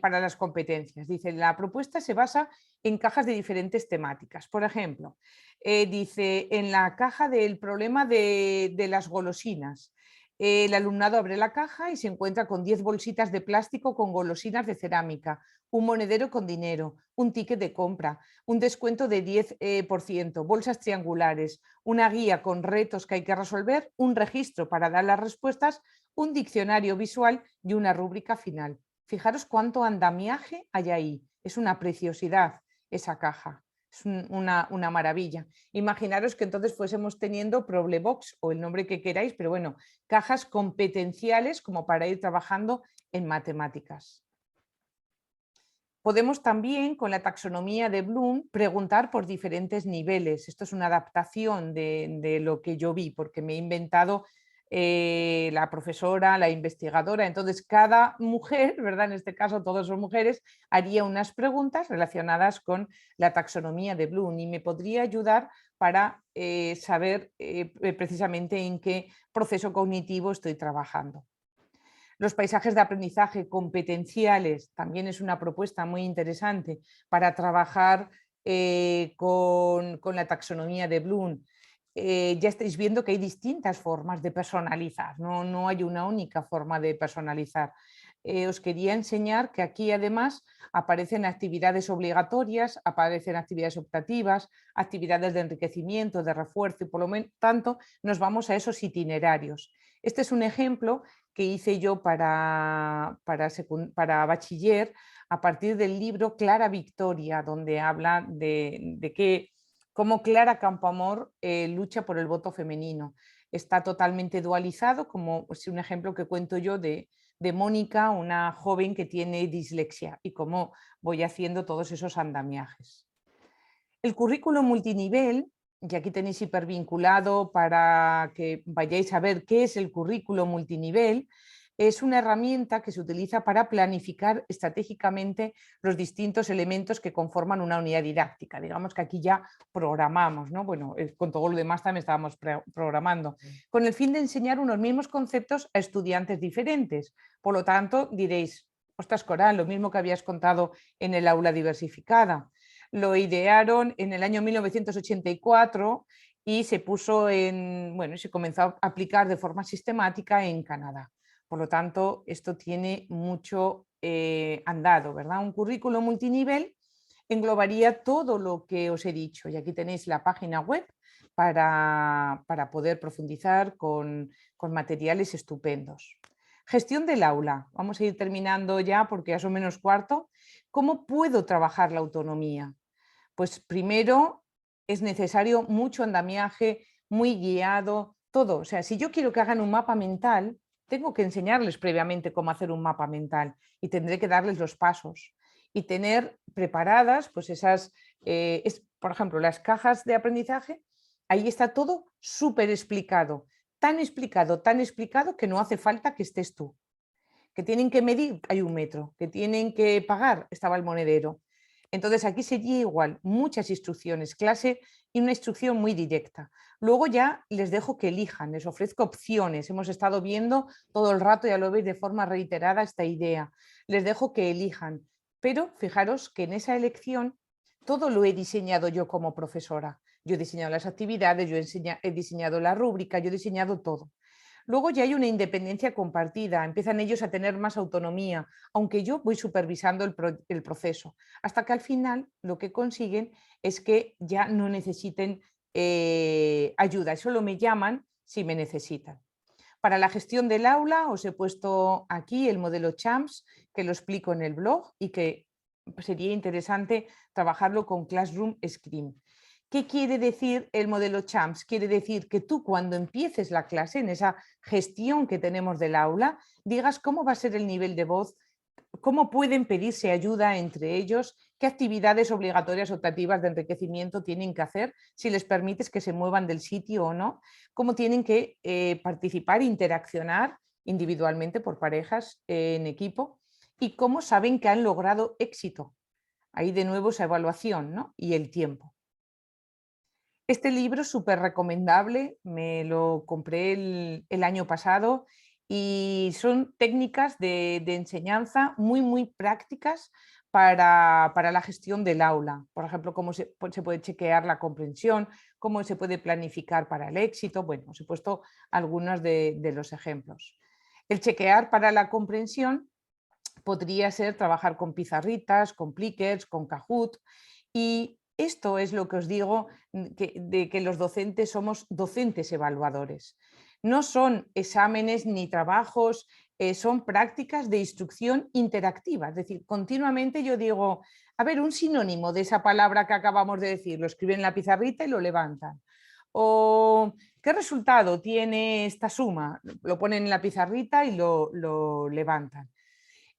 Para las competencias. Dice, la propuesta se basa en cajas de diferentes temáticas. Por ejemplo, dice, en la caja del problema de las golosinas, el alumnado abre la caja y se encuentra con 10 bolsitas de plástico con golosinas de cerámica, un monedero con dinero, un ticket de compra, un descuento de 10%, bolsas triangulares, una guía con retos que hay que resolver, un registro para dar las respuestas, un diccionario visual y una rúbrica final. Fijaros cuánto andamiaje hay ahí. Es una preciosidad esa caja. Es una maravilla. Imaginaros que entonces fuésemos teniendo Problebox o el nombre que queráis, pero bueno, cajas competenciales como para ir trabajando en matemáticas. Podemos también, con la taxonomía de Bloom, preguntar por diferentes niveles. Esto es una adaptación de lo que yo vi, porque me he inventado la profesora, la investigadora. Entonces, cada mujer, ¿verdad? En este caso, todas son mujeres, haría unas preguntas relacionadas con la taxonomía de Bloom y me podría ayudar para saber precisamente en qué proceso cognitivo estoy trabajando. Los paisajes de aprendizaje competenciales también es una propuesta muy interesante para trabajar con la taxonomía de Bloom. Ya estáis viendo que hay distintas formas de personalizar, no hay una única forma de personalizar. Os quería enseñar que aquí además aparecen actividades obligatorias, aparecen actividades optativas, actividades de enriquecimiento, de refuerzo y por lo tanto nos vamos a esos itinerarios. Este es un ejemplo que hice yo para bachiller a partir del libro Clara Victoria, donde habla de cómo Clara Campoamor lucha por el voto femenino. está totalmente dualizado, como es un ejemplo que cuento yo de Mónica, una joven que tiene dislexia, y cómo voy haciendo todos esos andamiajes. El currículo multinivel, y aquí tenéis hipervinculado para que vayáis a ver qué es el currículo multinivel, es una herramienta que se utiliza para planificar estratégicamente los distintos elementos que conforman una unidad didáctica. Digamos que aquí ya programamos, ¿no? Bueno, con todo lo demás también estábamos programando, con el fin de enseñar unos mismos conceptos a estudiantes diferentes. Por lo tanto, diréis, ostras, Coral, lo mismo que habías contado en el aula diversificada. Lo idearon en el año 1984 y se puso se comenzó a aplicar de forma sistemática en Canadá. Por lo tanto, esto tiene mucho andado, ¿verdad? Un currículo multinivel englobaría todo lo que os he dicho, y aquí tenéis la página web para poder profundizar con materiales estupendos. Gestión del aula. Vamos a ir terminando ya porque ya son menos cuarto. ¿Cómo puedo trabajar la autonomía? Pues primero es necesario mucho andamiaje, muy guiado, todo. O sea, si yo quiero que hagan un mapa mental, tengo que enseñarles previamente cómo hacer un mapa mental y tendré que darles los pasos y tener preparadas pues esas, por ejemplo, las cajas de aprendizaje, ahí está todo súper explicado, tan explicado que no hace falta que estés tú. Que tienen que medir, hay 1 metro, que tienen que pagar, estaba el monedero. Entonces aquí sería igual, muchas instrucciones, clase y una instrucción muy directa. Luego ya les dejo que elijan, les ofrezco opciones. Hemos estado viendo todo el rato, ya lo veis de forma reiterada, esta idea. Les dejo que elijan, pero fijaros que en esa elección todo lo he diseñado yo como profesora. Yo he diseñado las actividades, yo he diseñado la rúbrica, yo he diseñado todo. Luego ya hay una independencia compartida, empiezan ellos a tener más autonomía, aunque yo voy supervisando el proceso, hasta que al final lo que consiguen es que ya no necesiten ayuda, solo me llaman si me necesitan. Para la gestión del aula os he puesto aquí el modelo CHAMPS, que lo explico en el blog y que sería interesante trabajarlo con Classroom Screen. ¿Qué quiere decir el modelo CHAMPS? Quiere decir que tú cuando empieces la clase, en esa gestión que tenemos del aula, digas cómo va a ser el nivel de voz, cómo pueden pedirse ayuda entre ellos, qué actividades obligatorias optativas de enriquecimiento tienen que hacer, si les permites que se muevan del sitio o no, cómo tienen que participar, interaccionar individualmente por parejas, en equipo, y cómo saben que han logrado éxito. Ahí de nuevo esa evaluación, ¿no? Y el tiempo. Este libro es súper recomendable, me lo compré el año pasado y son técnicas de enseñanza muy prácticas para la gestión del aula. Por ejemplo, cómo se puede chequear la comprensión, cómo se puede planificar para el éxito. Bueno, os he puesto algunos de los ejemplos. El chequear para la comprensión podría ser trabajar con pizarritas, con plickers, con Kahoot, y esto es lo que os digo de que los docentes somos docentes evaluadores. No son exámenes ni trabajos, son prácticas de instrucción interactiva. Es decir, continuamente yo digo, a ver, un sinónimo de esa palabra que acabamos de decir, lo escriben en la pizarrita y lo levantan. O, ¿qué resultado tiene esta suma? Lo ponen en la pizarrita y lo levantan.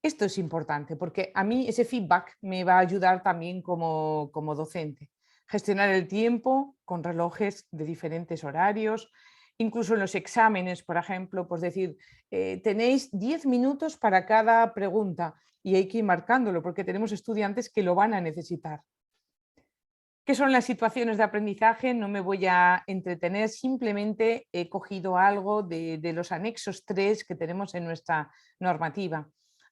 Esto es importante porque a mí ese feedback me va a ayudar también como docente. Gestionar el tiempo con relojes de diferentes horarios, incluso en los exámenes, por ejemplo, pues decir, tenéis 10 minutos para cada pregunta y hay que ir marcándolo porque tenemos estudiantes que lo van a necesitar. ¿Qué son las situaciones de aprendizaje? No me voy a entretener, simplemente he cogido algo de los anexos 3 que tenemos en nuestra normativa.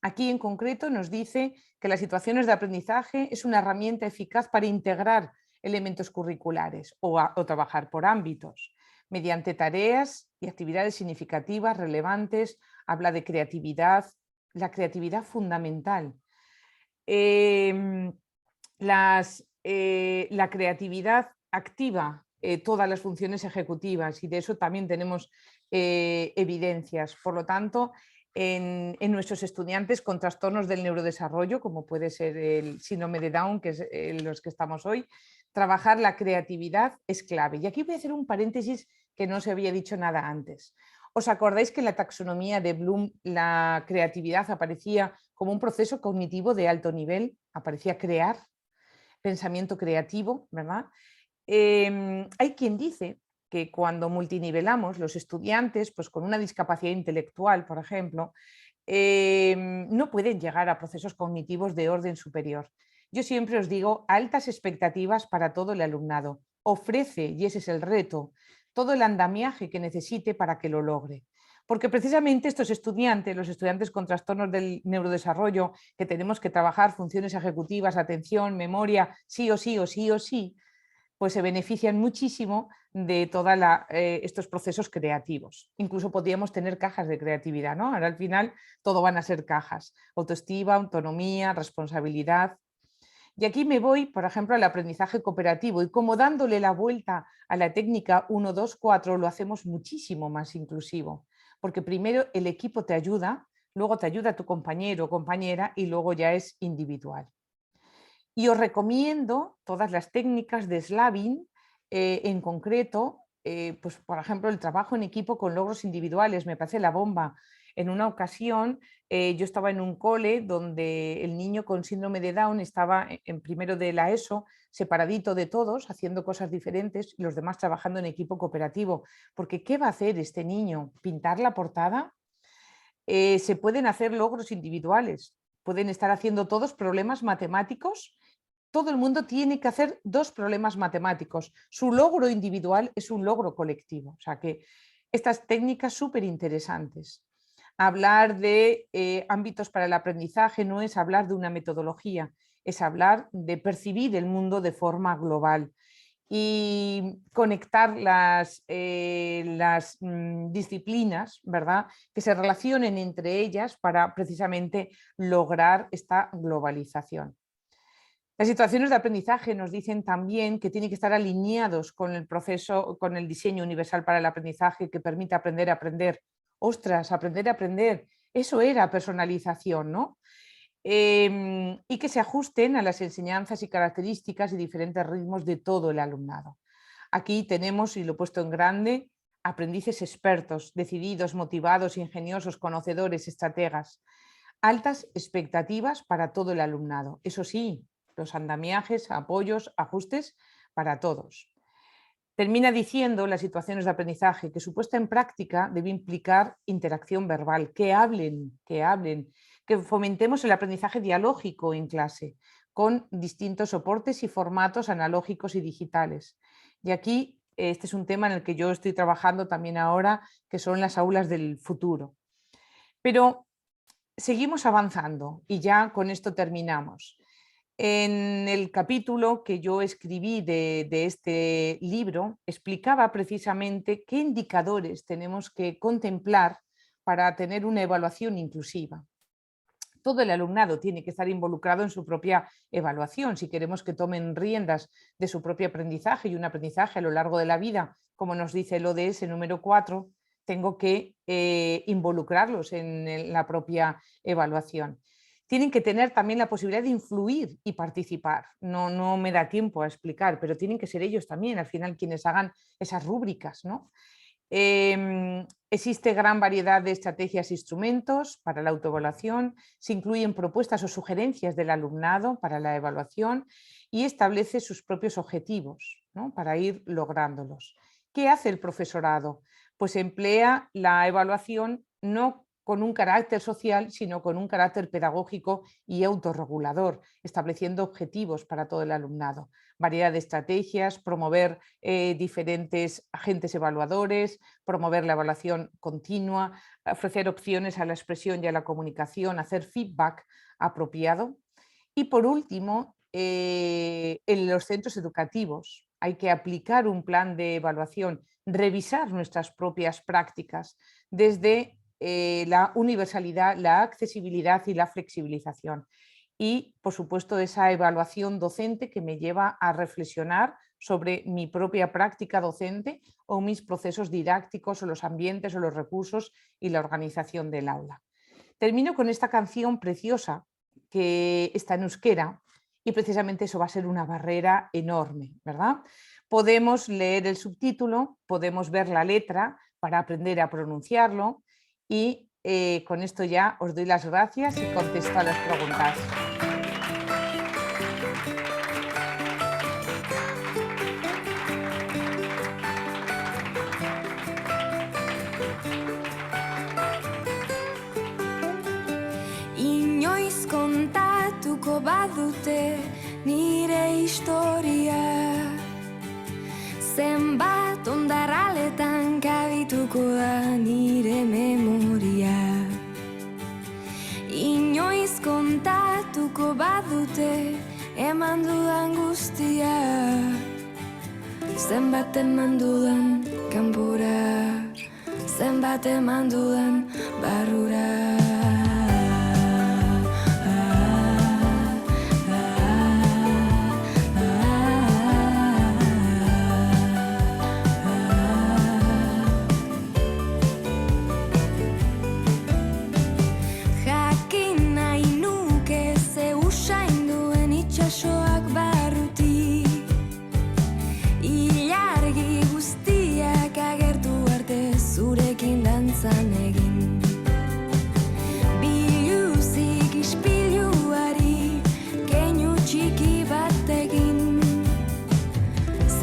Aquí en concreto nos dice que las situaciones de aprendizaje es una herramienta eficaz para integrar elementos curriculares o trabajar por ámbitos, mediante tareas y actividades significativas, relevantes, habla de creatividad, la creatividad fundamental. La creatividad activa todas las funciones ejecutivas y de eso también tenemos evidencias. Por lo tanto, en nuestros estudiantes con trastornos del neurodesarrollo, como puede ser el síndrome de Down, que es en los que estamos hoy, trabajar la creatividad es clave. Y aquí voy a hacer un paréntesis que no se había dicho nada antes. ¿Os acordáis que en la taxonomía de Bloom la creatividad aparecía como un proceso cognitivo de alto nivel? Aparecía crear, pensamiento creativo, ¿verdad? Hay quien dice que cuando multinivelamos los estudiantes, pues con una discapacidad intelectual, por ejemplo, no pueden llegar a procesos cognitivos de orden superior. Yo siempre os digo, altas expectativas para todo el alumnado. Ofrece, y ese es el reto, todo el andamiaje que necesite para que lo logre. Porque precisamente estos estudiantes, los estudiantes con trastornos del neurodesarrollo, que tenemos que trabajar funciones ejecutivas, atención, memoria, sí o sí o sí o sí, pues se benefician muchísimo de todos estos procesos creativos. Incluso podríamos tener cajas de creatividad, ¿no? Ahora al final todo van a ser cajas. Autoestima, autonomía, responsabilidad. Y aquí me voy, por ejemplo, al aprendizaje cooperativo y como dándole la vuelta a la técnica 1, 2, 4 lo hacemos muchísimo más inclusivo. Porque primero el equipo te ayuda, luego te ayuda tu compañero o compañera y luego ya es individual. Y os recomiendo todas las técnicas de Slavin, en concreto, pues, por ejemplo, el trabajo en equipo con logros individuales, me parece la bomba. En una ocasión yo estaba en un cole donde el niño con síndrome de Down estaba en primero de la ESO, separadito de todos, haciendo cosas diferentes y los demás trabajando en equipo cooperativo. Porque ¿qué va a hacer este niño? ¿Pintar la portada? Se pueden hacer logros individuales, pueden estar haciendo todos problemas matemáticos. Todo el mundo tiene que hacer 2 problemas matemáticos. Su logro individual es un logro colectivo. O sea que estas técnicas súper interesantes. Hablar de ámbitos para el aprendizaje no es hablar de una metodología, es hablar de percibir el mundo de forma global y conectar las disciplinas, ¿verdad?, que se relacionen entre ellas para precisamente lograr esta globalización. Las situaciones de aprendizaje nos dicen también que tienen que estar alineados con el proceso, con el diseño universal para el aprendizaje que permite aprender a aprender. ¡Ostras, aprender a aprender! Eso era personalización, ¿no? Y que se ajusten a las enseñanzas y características y diferentes ritmos de todo el alumnado. Aquí tenemos, y lo he puesto en grande, aprendices expertos, decididos, motivados, ingeniosos, conocedores, estrategas. Altas expectativas para todo el alumnado. Eso sí, los andamiajes, apoyos, ajustes para todos. Termina diciendo las situaciones de aprendizaje que su puesta en práctica debe implicar interacción verbal, que hablen, que fomentemos el aprendizaje dialógico en clase, con distintos soportes y formatos analógicos y digitales. Y aquí este es un tema en el que yo estoy trabajando también ahora, que son las aulas del futuro. Pero seguimos avanzando y ya con esto terminamos. En el capítulo que yo escribí de este libro, explicaba precisamente qué indicadores tenemos que contemplar para tener una evaluación inclusiva. Todo el alumnado tiene que estar involucrado en su propia evaluación si queremos que tomen riendas de su propio aprendizaje y un aprendizaje a lo largo de la vida, como nos dice el ODS número 4, tengo que involucrarlos en la propia evaluación. Tienen que tener también la posibilidad de influir y participar. No me da tiempo a explicar, pero tienen que ser ellos también, al final, quienes hagan esas rúbricas, ¿no? Existe gran variedad de estrategias e instrumentos para la autoevaluación, se incluyen propuestas o sugerencias del alumnado para la evaluación y establece sus propios objetivos, ¿no?, para ir lográndolos. ¿Qué hace el profesorado? Pues emplea la evaluación no con un carácter social, sino con un carácter pedagógico y autorregulador, estableciendo objetivos para todo el alumnado. Variedad de estrategias, promover diferentes agentes evaluadores, promover la evaluación continua, ofrecer opciones a la expresión y a la comunicación, hacer feedback apropiado. Y por último, en los centros educativos hay que aplicar un plan de evaluación, revisar nuestras propias prácticas desde la universalidad, la accesibilidad y la flexibilización. Y, por supuesto, esa evaluación docente que me lleva a reflexionar sobre mi propia práctica docente o mis procesos didácticos o los ambientes o los recursos y la organización del aula. Termino con esta canción preciosa que está en euskera y precisamente eso va a ser una barrera enorme, ¿verdad? Podemos leer el subtítulo, podemos ver la letra para aprender a pronunciarlo y con esto ya os doy las gracias y contesto a las preguntas. Inoiz kontatuko badute nire historia, zenbat ondarraletan kabituko da nire memoria. Inoiz kontatuko badute eman dudan guztia, zenbat eman dudan kanpora, zenbat eman dudan barrura.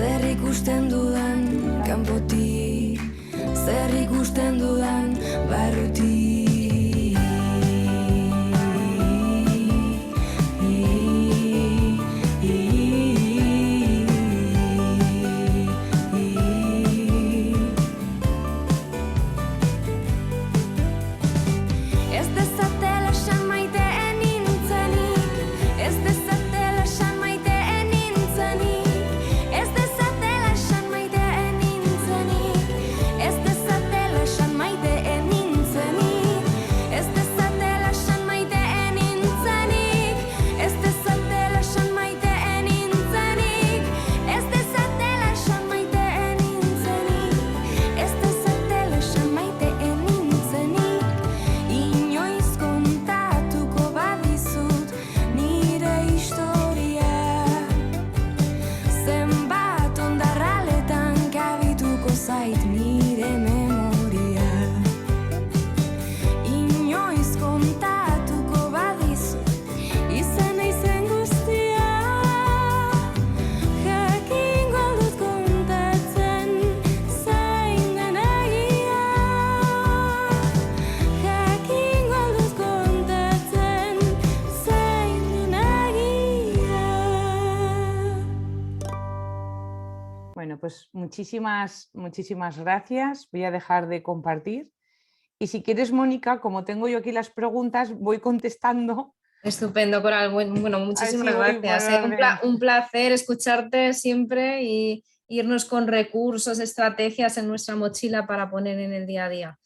Zer ikusten dudan kanpotik, zer ikusten dudan barrutik. Ez dezatela esan maiteen nintzenik, ez dezatela esan maiteen nintzenik, ez dezatela esan maiteen nintzenik, ez dezatela esan maiteen nintzenik, ez dezatela esan maiteen nintzenik, ez dezatela esan maiteen nintzenik, ez dezatela esan maiteen nintzenik, ez dezatela esan maiteen nintzenik. Inoiz kontatuko badizut nire historia, zenbat ondarraletan kabituko zait nire memoria. Inoiz kontatuko badizut izena izen guztia, jakingo dut kontatzen zein den egia, jakingo dut kontatzen zein den egia. Bueno, pues muchísimas gracias. Voy a dejar de compartir. Y si quieres, Mónica, como tengo yo aquí las preguntas, voy contestando. Estupendo, Coral. Bueno, muchísimas Así voy gracias. por orden. Un placer escucharte siempre y irnos con recursos, estrategias en nuestra mochila para poner en el día a día.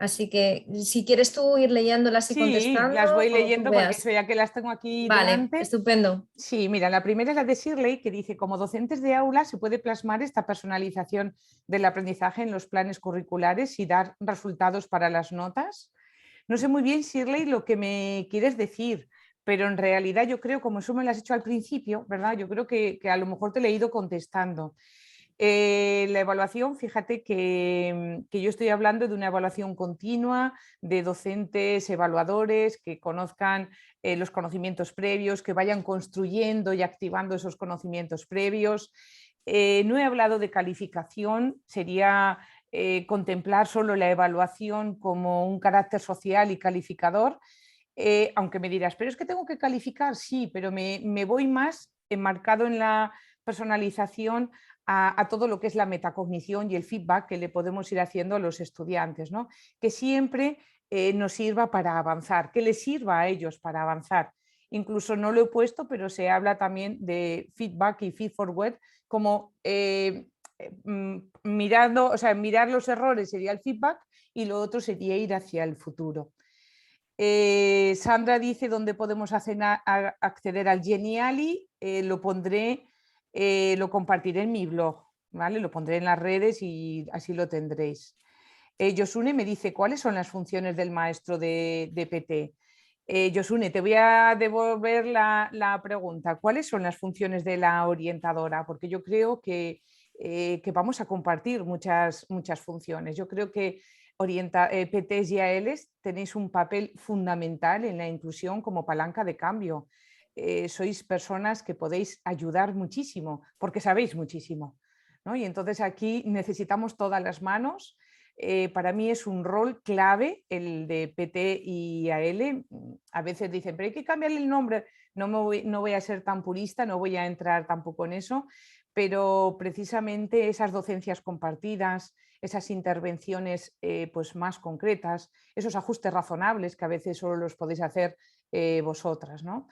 Así que si quieres tú ir leyéndolas y Sí, contestando. las voy como tú leyendo porque veas. eso ya que las tengo aquí Vale, delante. estupendo. Sí, mira, la primera es la de Shirley, que dice: como docentes de aula se puede plasmar esta personalización del aprendizaje en los planes curriculares y dar resultados para las notas. No sé muy bien, Shirley, lo que me quieres decir, pero en realidad yo creo, como eso me lo has hecho al principio, ¿verdad? Yo creo que a lo mejor te lo he ido contestando. La evaluación, fíjate que yo estoy hablando de una evaluación continua de docentes, evaluadores que conozcan los conocimientos previos, que vayan construyendo y activando esos conocimientos previos. No he hablado de calificación, sería contemplar solo la evaluación como un carácter social y calificador, aunque me dirás, pero es que tengo que calificar, sí, pero me voy más enmarcado en la personalización a todo lo que es la metacognición y el feedback que le podemos ir haciendo a los estudiantes, ¿no? Que siempre nos sirva para avanzar, que les sirva a ellos para avanzar. Incluso no lo he puesto, pero se habla también de feedback y feed forward como mirando, o sea, mirar los errores sería el feedback y lo otro sería ir hacia el futuro. Sandra dice dónde podemos acceder al Geniali. Lo pondré, lo compartiré en mi blog, ¿vale? Lo pondré en las redes y así lo tendréis. Yosune me dice: ¿cuáles son las funciones del maestro de PT? Yosune, te voy a devolver la pregunta. ¿Cuáles son las funciones de la orientadora? Porque yo creo que vamos a compartir muchas funciones. Yo creo que PTs y ALs tenéis un papel fundamental en la inclusión como palanca de cambio. Sois personas que podéis ayudar muchísimo porque sabéis muchísimo, ¿no? Y entonces aquí necesitamos todas las manos. Para mí es un rol clave el de PT y AL. A veces dicen, pero hay que cambiarle el nombre. No voy a ser tan purista, no voy a entrar tampoco en eso, pero precisamente esas docencias compartidas, esas intervenciones pues más concretas, esos ajustes razonables que a veces solo los podéis hacer vosotras, ¿no?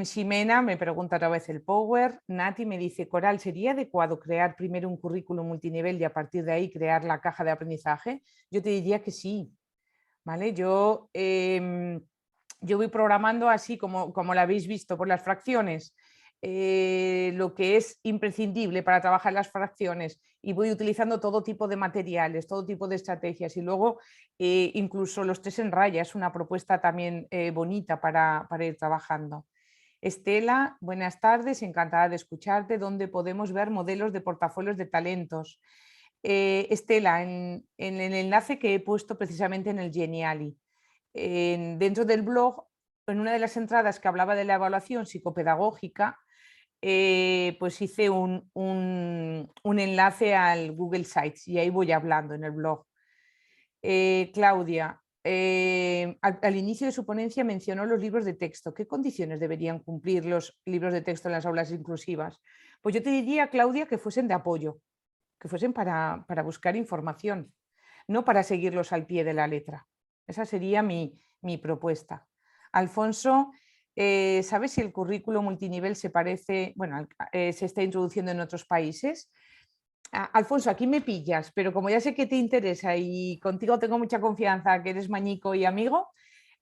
Ximena me pregunta otra vez el Power. Nati me dice, Coral, ¿sería adecuado crear primero un currículum multinivel y a partir de ahí crear la caja de aprendizaje? Yo te diría que sí, ¿vale? Yo voy programando así como lo habéis visto por las fracciones, lo que es imprescindible para trabajar las fracciones y voy utilizando todo tipo de materiales, todo tipo de estrategias y luego incluso los 3 en raya es una propuesta también bonita para ir trabajando. Estela, buenas tardes, encantada de escucharte. ¿Dónde podemos ver modelos de portafolios de talentos? Estela, en el enlace que he puesto precisamente en el Geniali. Dentro del blog, en una de las entradas que hablaba de la evaluación psicopedagógica, pues hice un enlace al Google Sites y ahí voy hablando en el blog. Claudia, al inicio de su ponencia mencionó los libros de texto. ¿Qué condiciones deberían cumplir los libros de texto en las aulas inclusivas? Pues yo te diría, Claudia, que fuesen de apoyo, que fuesen para buscar información, no para seguirlos al pie de la letra. Esa sería mi propuesta. Alfonso, ¿sabes si el currículo multinivel se parece, bueno, se está introduciendo en otros países? Alfonso, aquí me pillas, pero como ya sé que te interesa y contigo tengo mucha confianza, que eres mañico y amigo,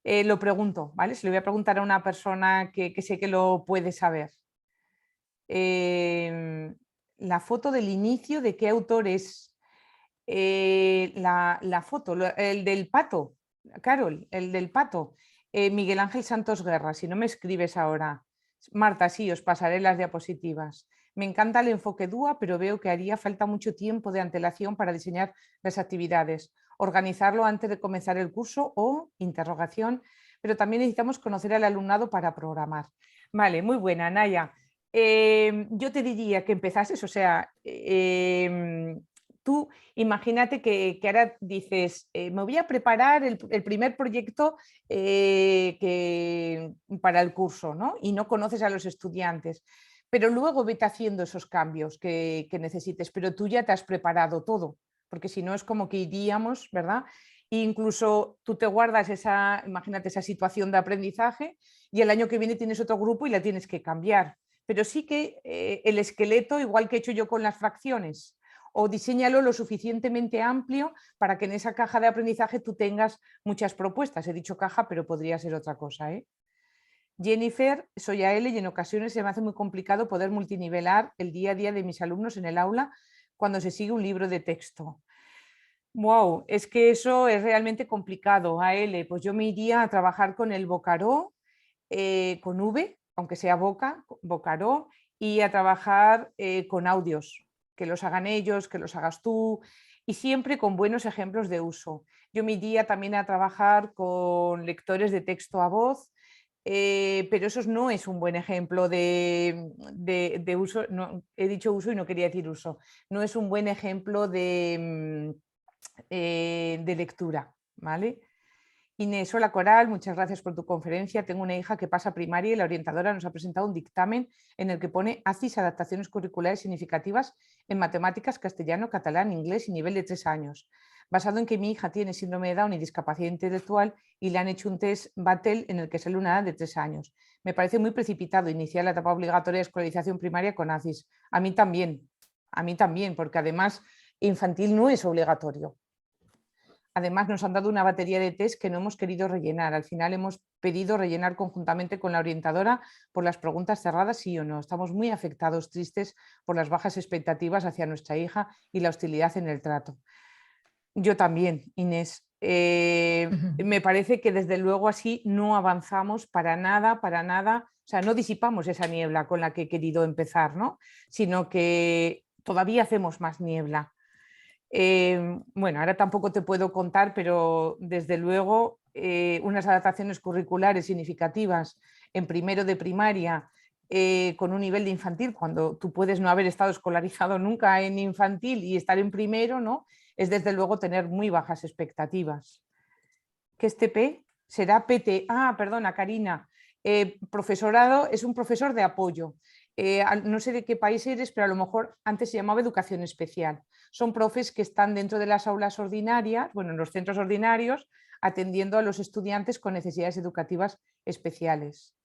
lo pregunto, ¿vale? Se lo voy a preguntar a una persona que sé que lo puede saber. La foto del inicio, ¿de qué autor es? La foto, el del pato, Carol, el del pato. Miguel Ángel Santos Guerra, si no me escribes ahora. Marta, sí, os pasaré las diapositivas. Me encanta el enfoque DUA, pero veo que haría falta mucho tiempo de antelación para diseñar las actividades. Organizarlo antes de comenzar el curso o interrogación, pero también necesitamos conocer al alumnado para programar. Vale, muy buena, Naya. Yo te diría que empezases, o sea, tú imagínate que ahora dices, me voy a preparar el primer proyecto para el curso, ¿no? Y no conoces a los estudiantes, pero luego vete haciendo esos cambios que necesites, pero tú ya te has preparado todo, porque si no es como que iríamos, ¿verdad? E incluso tú te guardas imagínate esa situación de aprendizaje y el año que viene tienes otro grupo y la tienes que cambiar. Pero sí que el esqueleto, igual que he hecho yo con las fracciones, o diséñalo lo suficientemente amplio para que en esa caja de aprendizaje tú tengas muchas propuestas. He dicho caja, pero podría ser otra cosa, ¿eh? Jennifer, soy AL y en ocasiones se me hace muy complicado poder multinivelar el día a día de mis alumnos en el aula cuando se sigue un libro de texto. Wow, es que eso es realmente complicado, AL. Pues yo me iría a trabajar con el Vocaró, con V, aunque sea Vocaró, y a trabajar con audios, que los hagan ellos, que los hagas tú, y siempre con buenos ejemplos de uso. Yo me iría también a trabajar con lectores de texto a voz, pero eso no es un buen ejemplo de uso. No, he dicho uso y no quería decir uso. No es un buen ejemplo de lectura, ¿vale? Inés, hola Coral, muchas gracias por tu conferencia. Tengo una hija que pasa primaria y la orientadora nos ha presentado un dictamen en el que pone ACIS, adaptaciones curriculares significativas en matemáticas, castellano, catalán, inglés y nivel de 3 años. Basado en que mi hija tiene síndrome de Down y discapacidad intelectual y le han hecho un test Battelle en el que sale una edad de 3 años. Me parece muy precipitado iniciar la etapa obligatoria de escolarización primaria con ACIS. A mí también, porque además infantil no es obligatorio. Además, nos han dado una batería de test que no hemos querido rellenar. Al final hemos pedido rellenar conjuntamente con la orientadora por las preguntas cerradas, sí o no. Estamos muy afectados, tristes por las bajas expectativas hacia nuestra hija y la hostilidad en el trato. Yo también, Inés. Me parece que desde luego así no avanzamos para nada, o sea, no disipamos esa niebla con la que he querido empezar, ¿no? Sino que todavía hacemos más niebla. Bueno, ahora tampoco te puedo contar, pero desde luego unas adaptaciones curriculares significativas en primero de primaria con un nivel de infantil, cuando tú puedes no haber estado escolarizado nunca en infantil y estar en primero, ¿no? Es desde luego tener muy bajas expectativas. ¿Qué es TP? Será PT. Ah, perdona, Karina. Profesorado es un profesor de apoyo. No sé de qué país eres, pero a lo mejor antes se llamaba educación especial. Son profes que están dentro de las aulas ordinarias, bueno, en los centros ordinarios, atendiendo a los estudiantes con necesidades educativas especiales.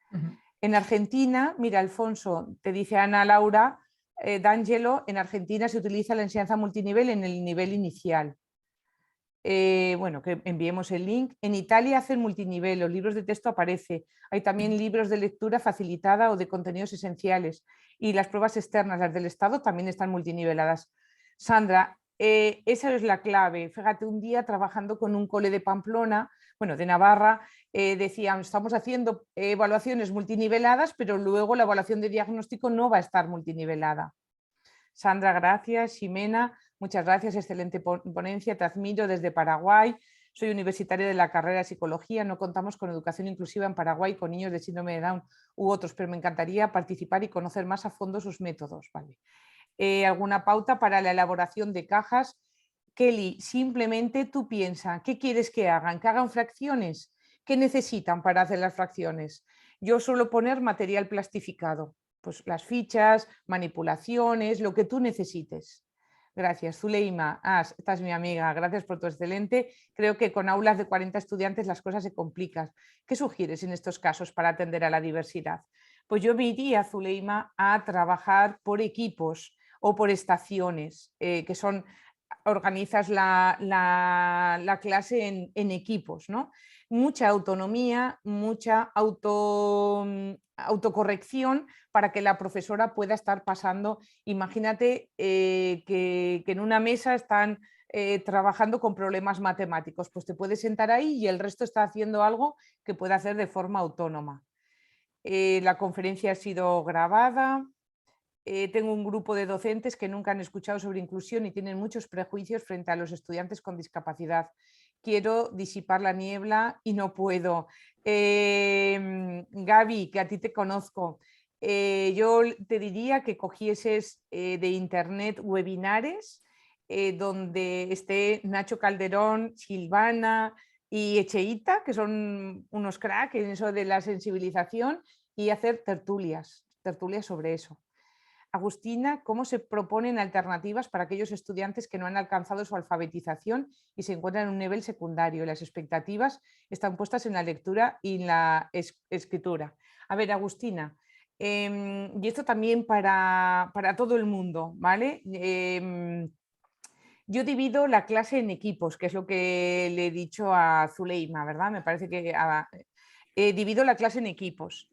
En Argentina, mira, Alfonso, te dice Ana Laura D'Angelo, en Argentina se utiliza la enseñanza multinivel en el nivel inicial. Bueno, que enviemos el link. En Italia hacen multinivel, los libros de texto aparece. Hay también libros de lectura facilitada o de contenidos esenciales. Y las pruebas externas, las del Estado, también están multiniveladas. Sandra, esa es la clave. Fíjate, un día trabajando con un cole de Pamplona, bueno, de Navarra, decían, estamos haciendo evaluaciones multiniveladas, pero luego la evaluación de diagnóstico no va a estar multinivelada. Sandra, gracias. Ximena, muchas gracias, excelente ponencia, te admiro desde Paraguay. Soy universitaria de la carrera de Psicología, no contamos con educación inclusiva en Paraguay con niños de síndrome de Down u otros, pero me encantaría participar y conocer más a fondo sus métodos. Vale. ¿Alguna pauta para la elaboración de cajas? Kelly, simplemente tú piensa, ¿qué quieres que hagan? ¿Que hagan fracciones? ¿Qué necesitan para hacer las fracciones? Yo suelo poner material plastificado, pues las fichas, manipulaciones, lo que tú necesites. Gracias, Zuleima. Esta es mi amiga, gracias por tu excelente. Creo que con aulas de 40 estudiantes las cosas se complican. ¿Qué sugieres en estos casos para atender a la diversidad? Pues yo me iría, Zuleima, a trabajar por equipos o por estaciones, que son, organizas la clase en equipos, ¿no? Mucha autonomía, mucha autocorrección para que la profesora pueda estar pasando. Imagínate que en una mesa están trabajando con problemas matemáticos, pues te puedes sentar ahí y el resto está haciendo algo que puede hacer de forma autónoma. La conferencia ha sido grabada. Tengo un grupo de docentes que nunca han escuchado sobre inclusión y tienen muchos prejuicios frente a los estudiantes con discapacidad. Quiero disipar la niebla y no puedo. Gaby, que a ti te conozco, yo te diría que cogieses de internet webinares donde esté Nacho Calderón, Silvana y Echeita, que son unos cracks en eso de la sensibilización, y hacer tertulias sobre eso. Agustina, ¿cómo se proponen alternativas para aquellos estudiantes que no han alcanzado su alfabetización y se encuentran en un nivel secundario? Las expectativas están puestas en la lectura y en la escritura. A ver, Agustina, y esto también para todo el mundo, ¿vale? Yo divido la clase en equipos, que es lo que le he dicho a Zuleima, ¿verdad? Me parece que divido la clase en equipos.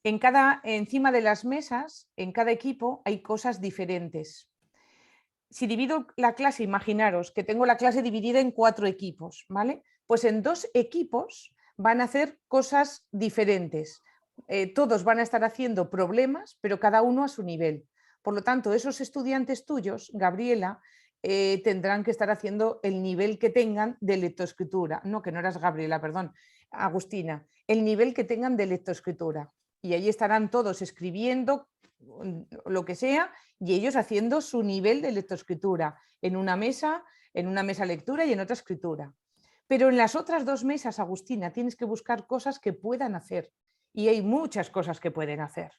Encima de las mesas, en cada equipo, hay cosas diferentes. Si divido la clase, imaginaros que tengo la clase dividida en 4 equipos, ¿vale? Pues en 2 equipos van a hacer cosas diferentes. Todos van a estar haciendo problemas, pero cada uno a su nivel. Por lo tanto, esos estudiantes tuyos, Gabriela, tendrán que estar haciendo el nivel que tengan de lectoescritura. No, que no eras Gabriela, perdón, Agustina. El nivel que tengan de lectoescritura. Y ahí estarán todos escribiendo lo que sea y ellos haciendo su nivel de lectoescritura en una mesa lectura y en otra escritura. Pero en las otras 2 mesas, Agustina, tienes que buscar cosas que puedan hacer y hay muchas cosas que pueden hacer.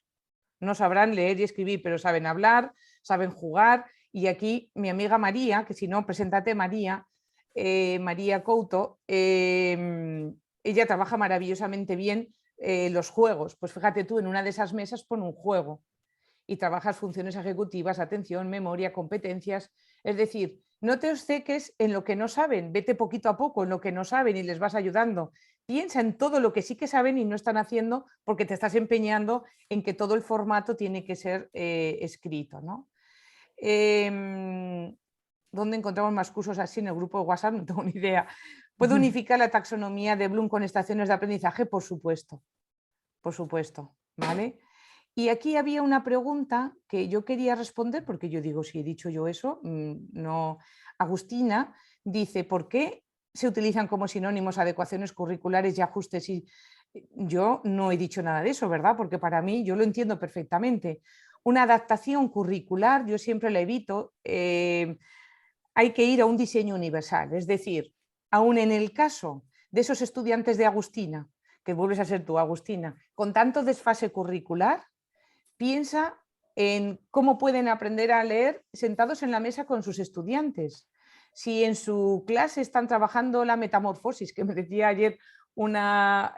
No sabrán leer y escribir, pero saben hablar, saben jugar. Y aquí mi amiga María, que si no, preséntate María, María Couto, ella trabaja maravillosamente bien los juegos. Pues fíjate tú, en una de esas mesas pon un juego y trabajas funciones ejecutivas, atención, memoria, competencias. Es decir, no te obceques en lo que no saben, vete poquito a poco en lo que no saben y les vas ayudando. Piensa en todo lo que sí que saben y no están haciendo porque te estás empeñando en que todo el formato tiene que ser escrito, ¿no? ¿dónde encontramos más cursos así en el grupo de WhatsApp? No tengo ni idea. ¿Puedo unificar la taxonomía de Bloom con estaciones de aprendizaje? Por supuesto, ¿vale? Y aquí había una pregunta que yo quería responder, porque yo digo, si he dicho yo eso, no. Agustina dice, ¿por qué se utilizan como sinónimos adecuaciones curriculares y ajustes? Y yo no he dicho nada de eso, ¿verdad? Porque para mí, yo lo entiendo perfectamente. Una adaptación curricular, yo siempre la evito, hay que ir a un diseño universal, es decir, aún en el caso de esos estudiantes de Agustina, que vuelves a ser tú, Agustina, con tanto desfase curricular, piensa en cómo pueden aprender a leer sentados en la mesa con sus estudiantes. Si en su clase están trabajando la metamorfosis, que me decía ayer una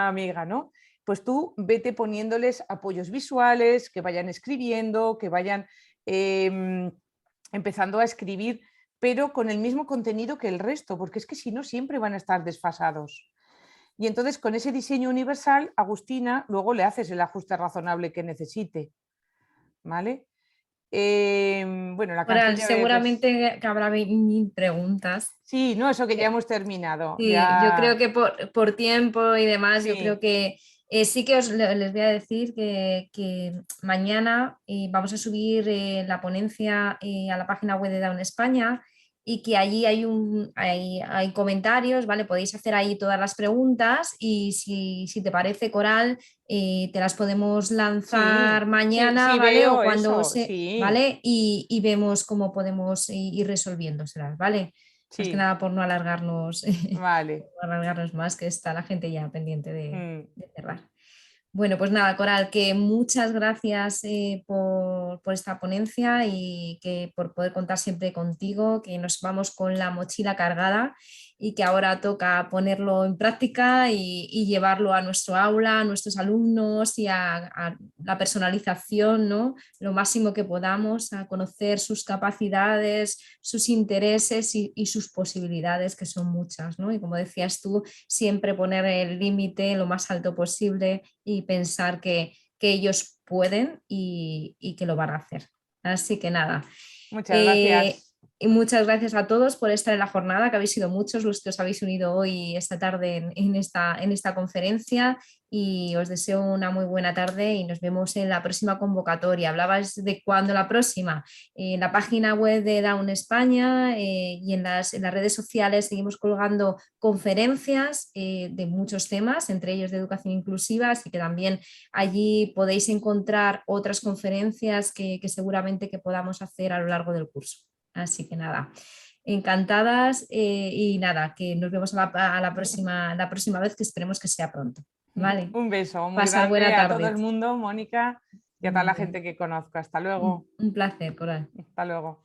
amiga, ¿no? Pues tú vete poniéndoles apoyos visuales, que vayan escribiendo, que vayan empezando a escribir, pero con el mismo contenido que el resto, porque es que si no siempre van a estar desfasados. Y entonces con ese diseño universal, Agustina, luego le haces el ajuste razonable que necesite. ¿Vale? Bueno, la Coral, canción ya veo que es... seguramente que habrá mil preguntas. Sí, no, eso que ya hemos terminado. Sí, yo creo Ya... que por tiempo y demás, yo creo Sí, que sí que les voy a decir que mañana vamos a subir la ponencia a la página web de Down España y que allí hay comentarios, ¿vale? Podéis hacer ahí todas las preguntas y si te parece, Coral, te las podemos lanzar sí, sí, mañana, sí ¿vale? O veo cuando eso, se, sí, ¿vale? Y vemos cómo podemos ir resolviéndoselas, ¿vale? Más que sí, nada por no alargarnos, vale. por no alargarnos más, que está la gente ya pendiente Mm, de cerrar. Bueno, pues nada, Coral, que muchas gracias por esta ponencia y que por poder contar siempre contigo, que nos vamos con la mochila cargada y que ahora toca ponerlo en práctica y llevarlo a nuestro aula, a nuestros alumnos y a la personalización, ¿no? Lo máximo que podamos, a conocer sus capacidades, sus intereses y sus posibilidades, que son muchas, ¿no? Y como decías tú, siempre poner el límite lo más alto posible y pensar que ellos pueden y que lo van a hacer. Así que nada. muchas Eh, gracias. y muchas gracias a todos por estar en la jornada, que habéis sido muchos los que os habéis unido hoy, esta tarde, en esta conferencia y os deseo una muy buena tarde y nos vemos en la próxima convocatoria. ¿Hablabas de cuándo la próxima? En la página web de Down España y en las redes sociales seguimos colgando conferencias de muchos temas, entre ellos de educación inclusiva, así que también allí podéis encontrar otras conferencias que seguramente que podamos hacer a lo largo del curso. Así que nada, encantadas y nada, que nos vemos a la próxima vez, que esperemos que sea pronto. ¿Vale? Un beso muy Pasar buena grande a todo tarde. el mundo, Mónica, y a toda la gente que conozco. Hasta luego. Un placer, Coral. Hasta luego.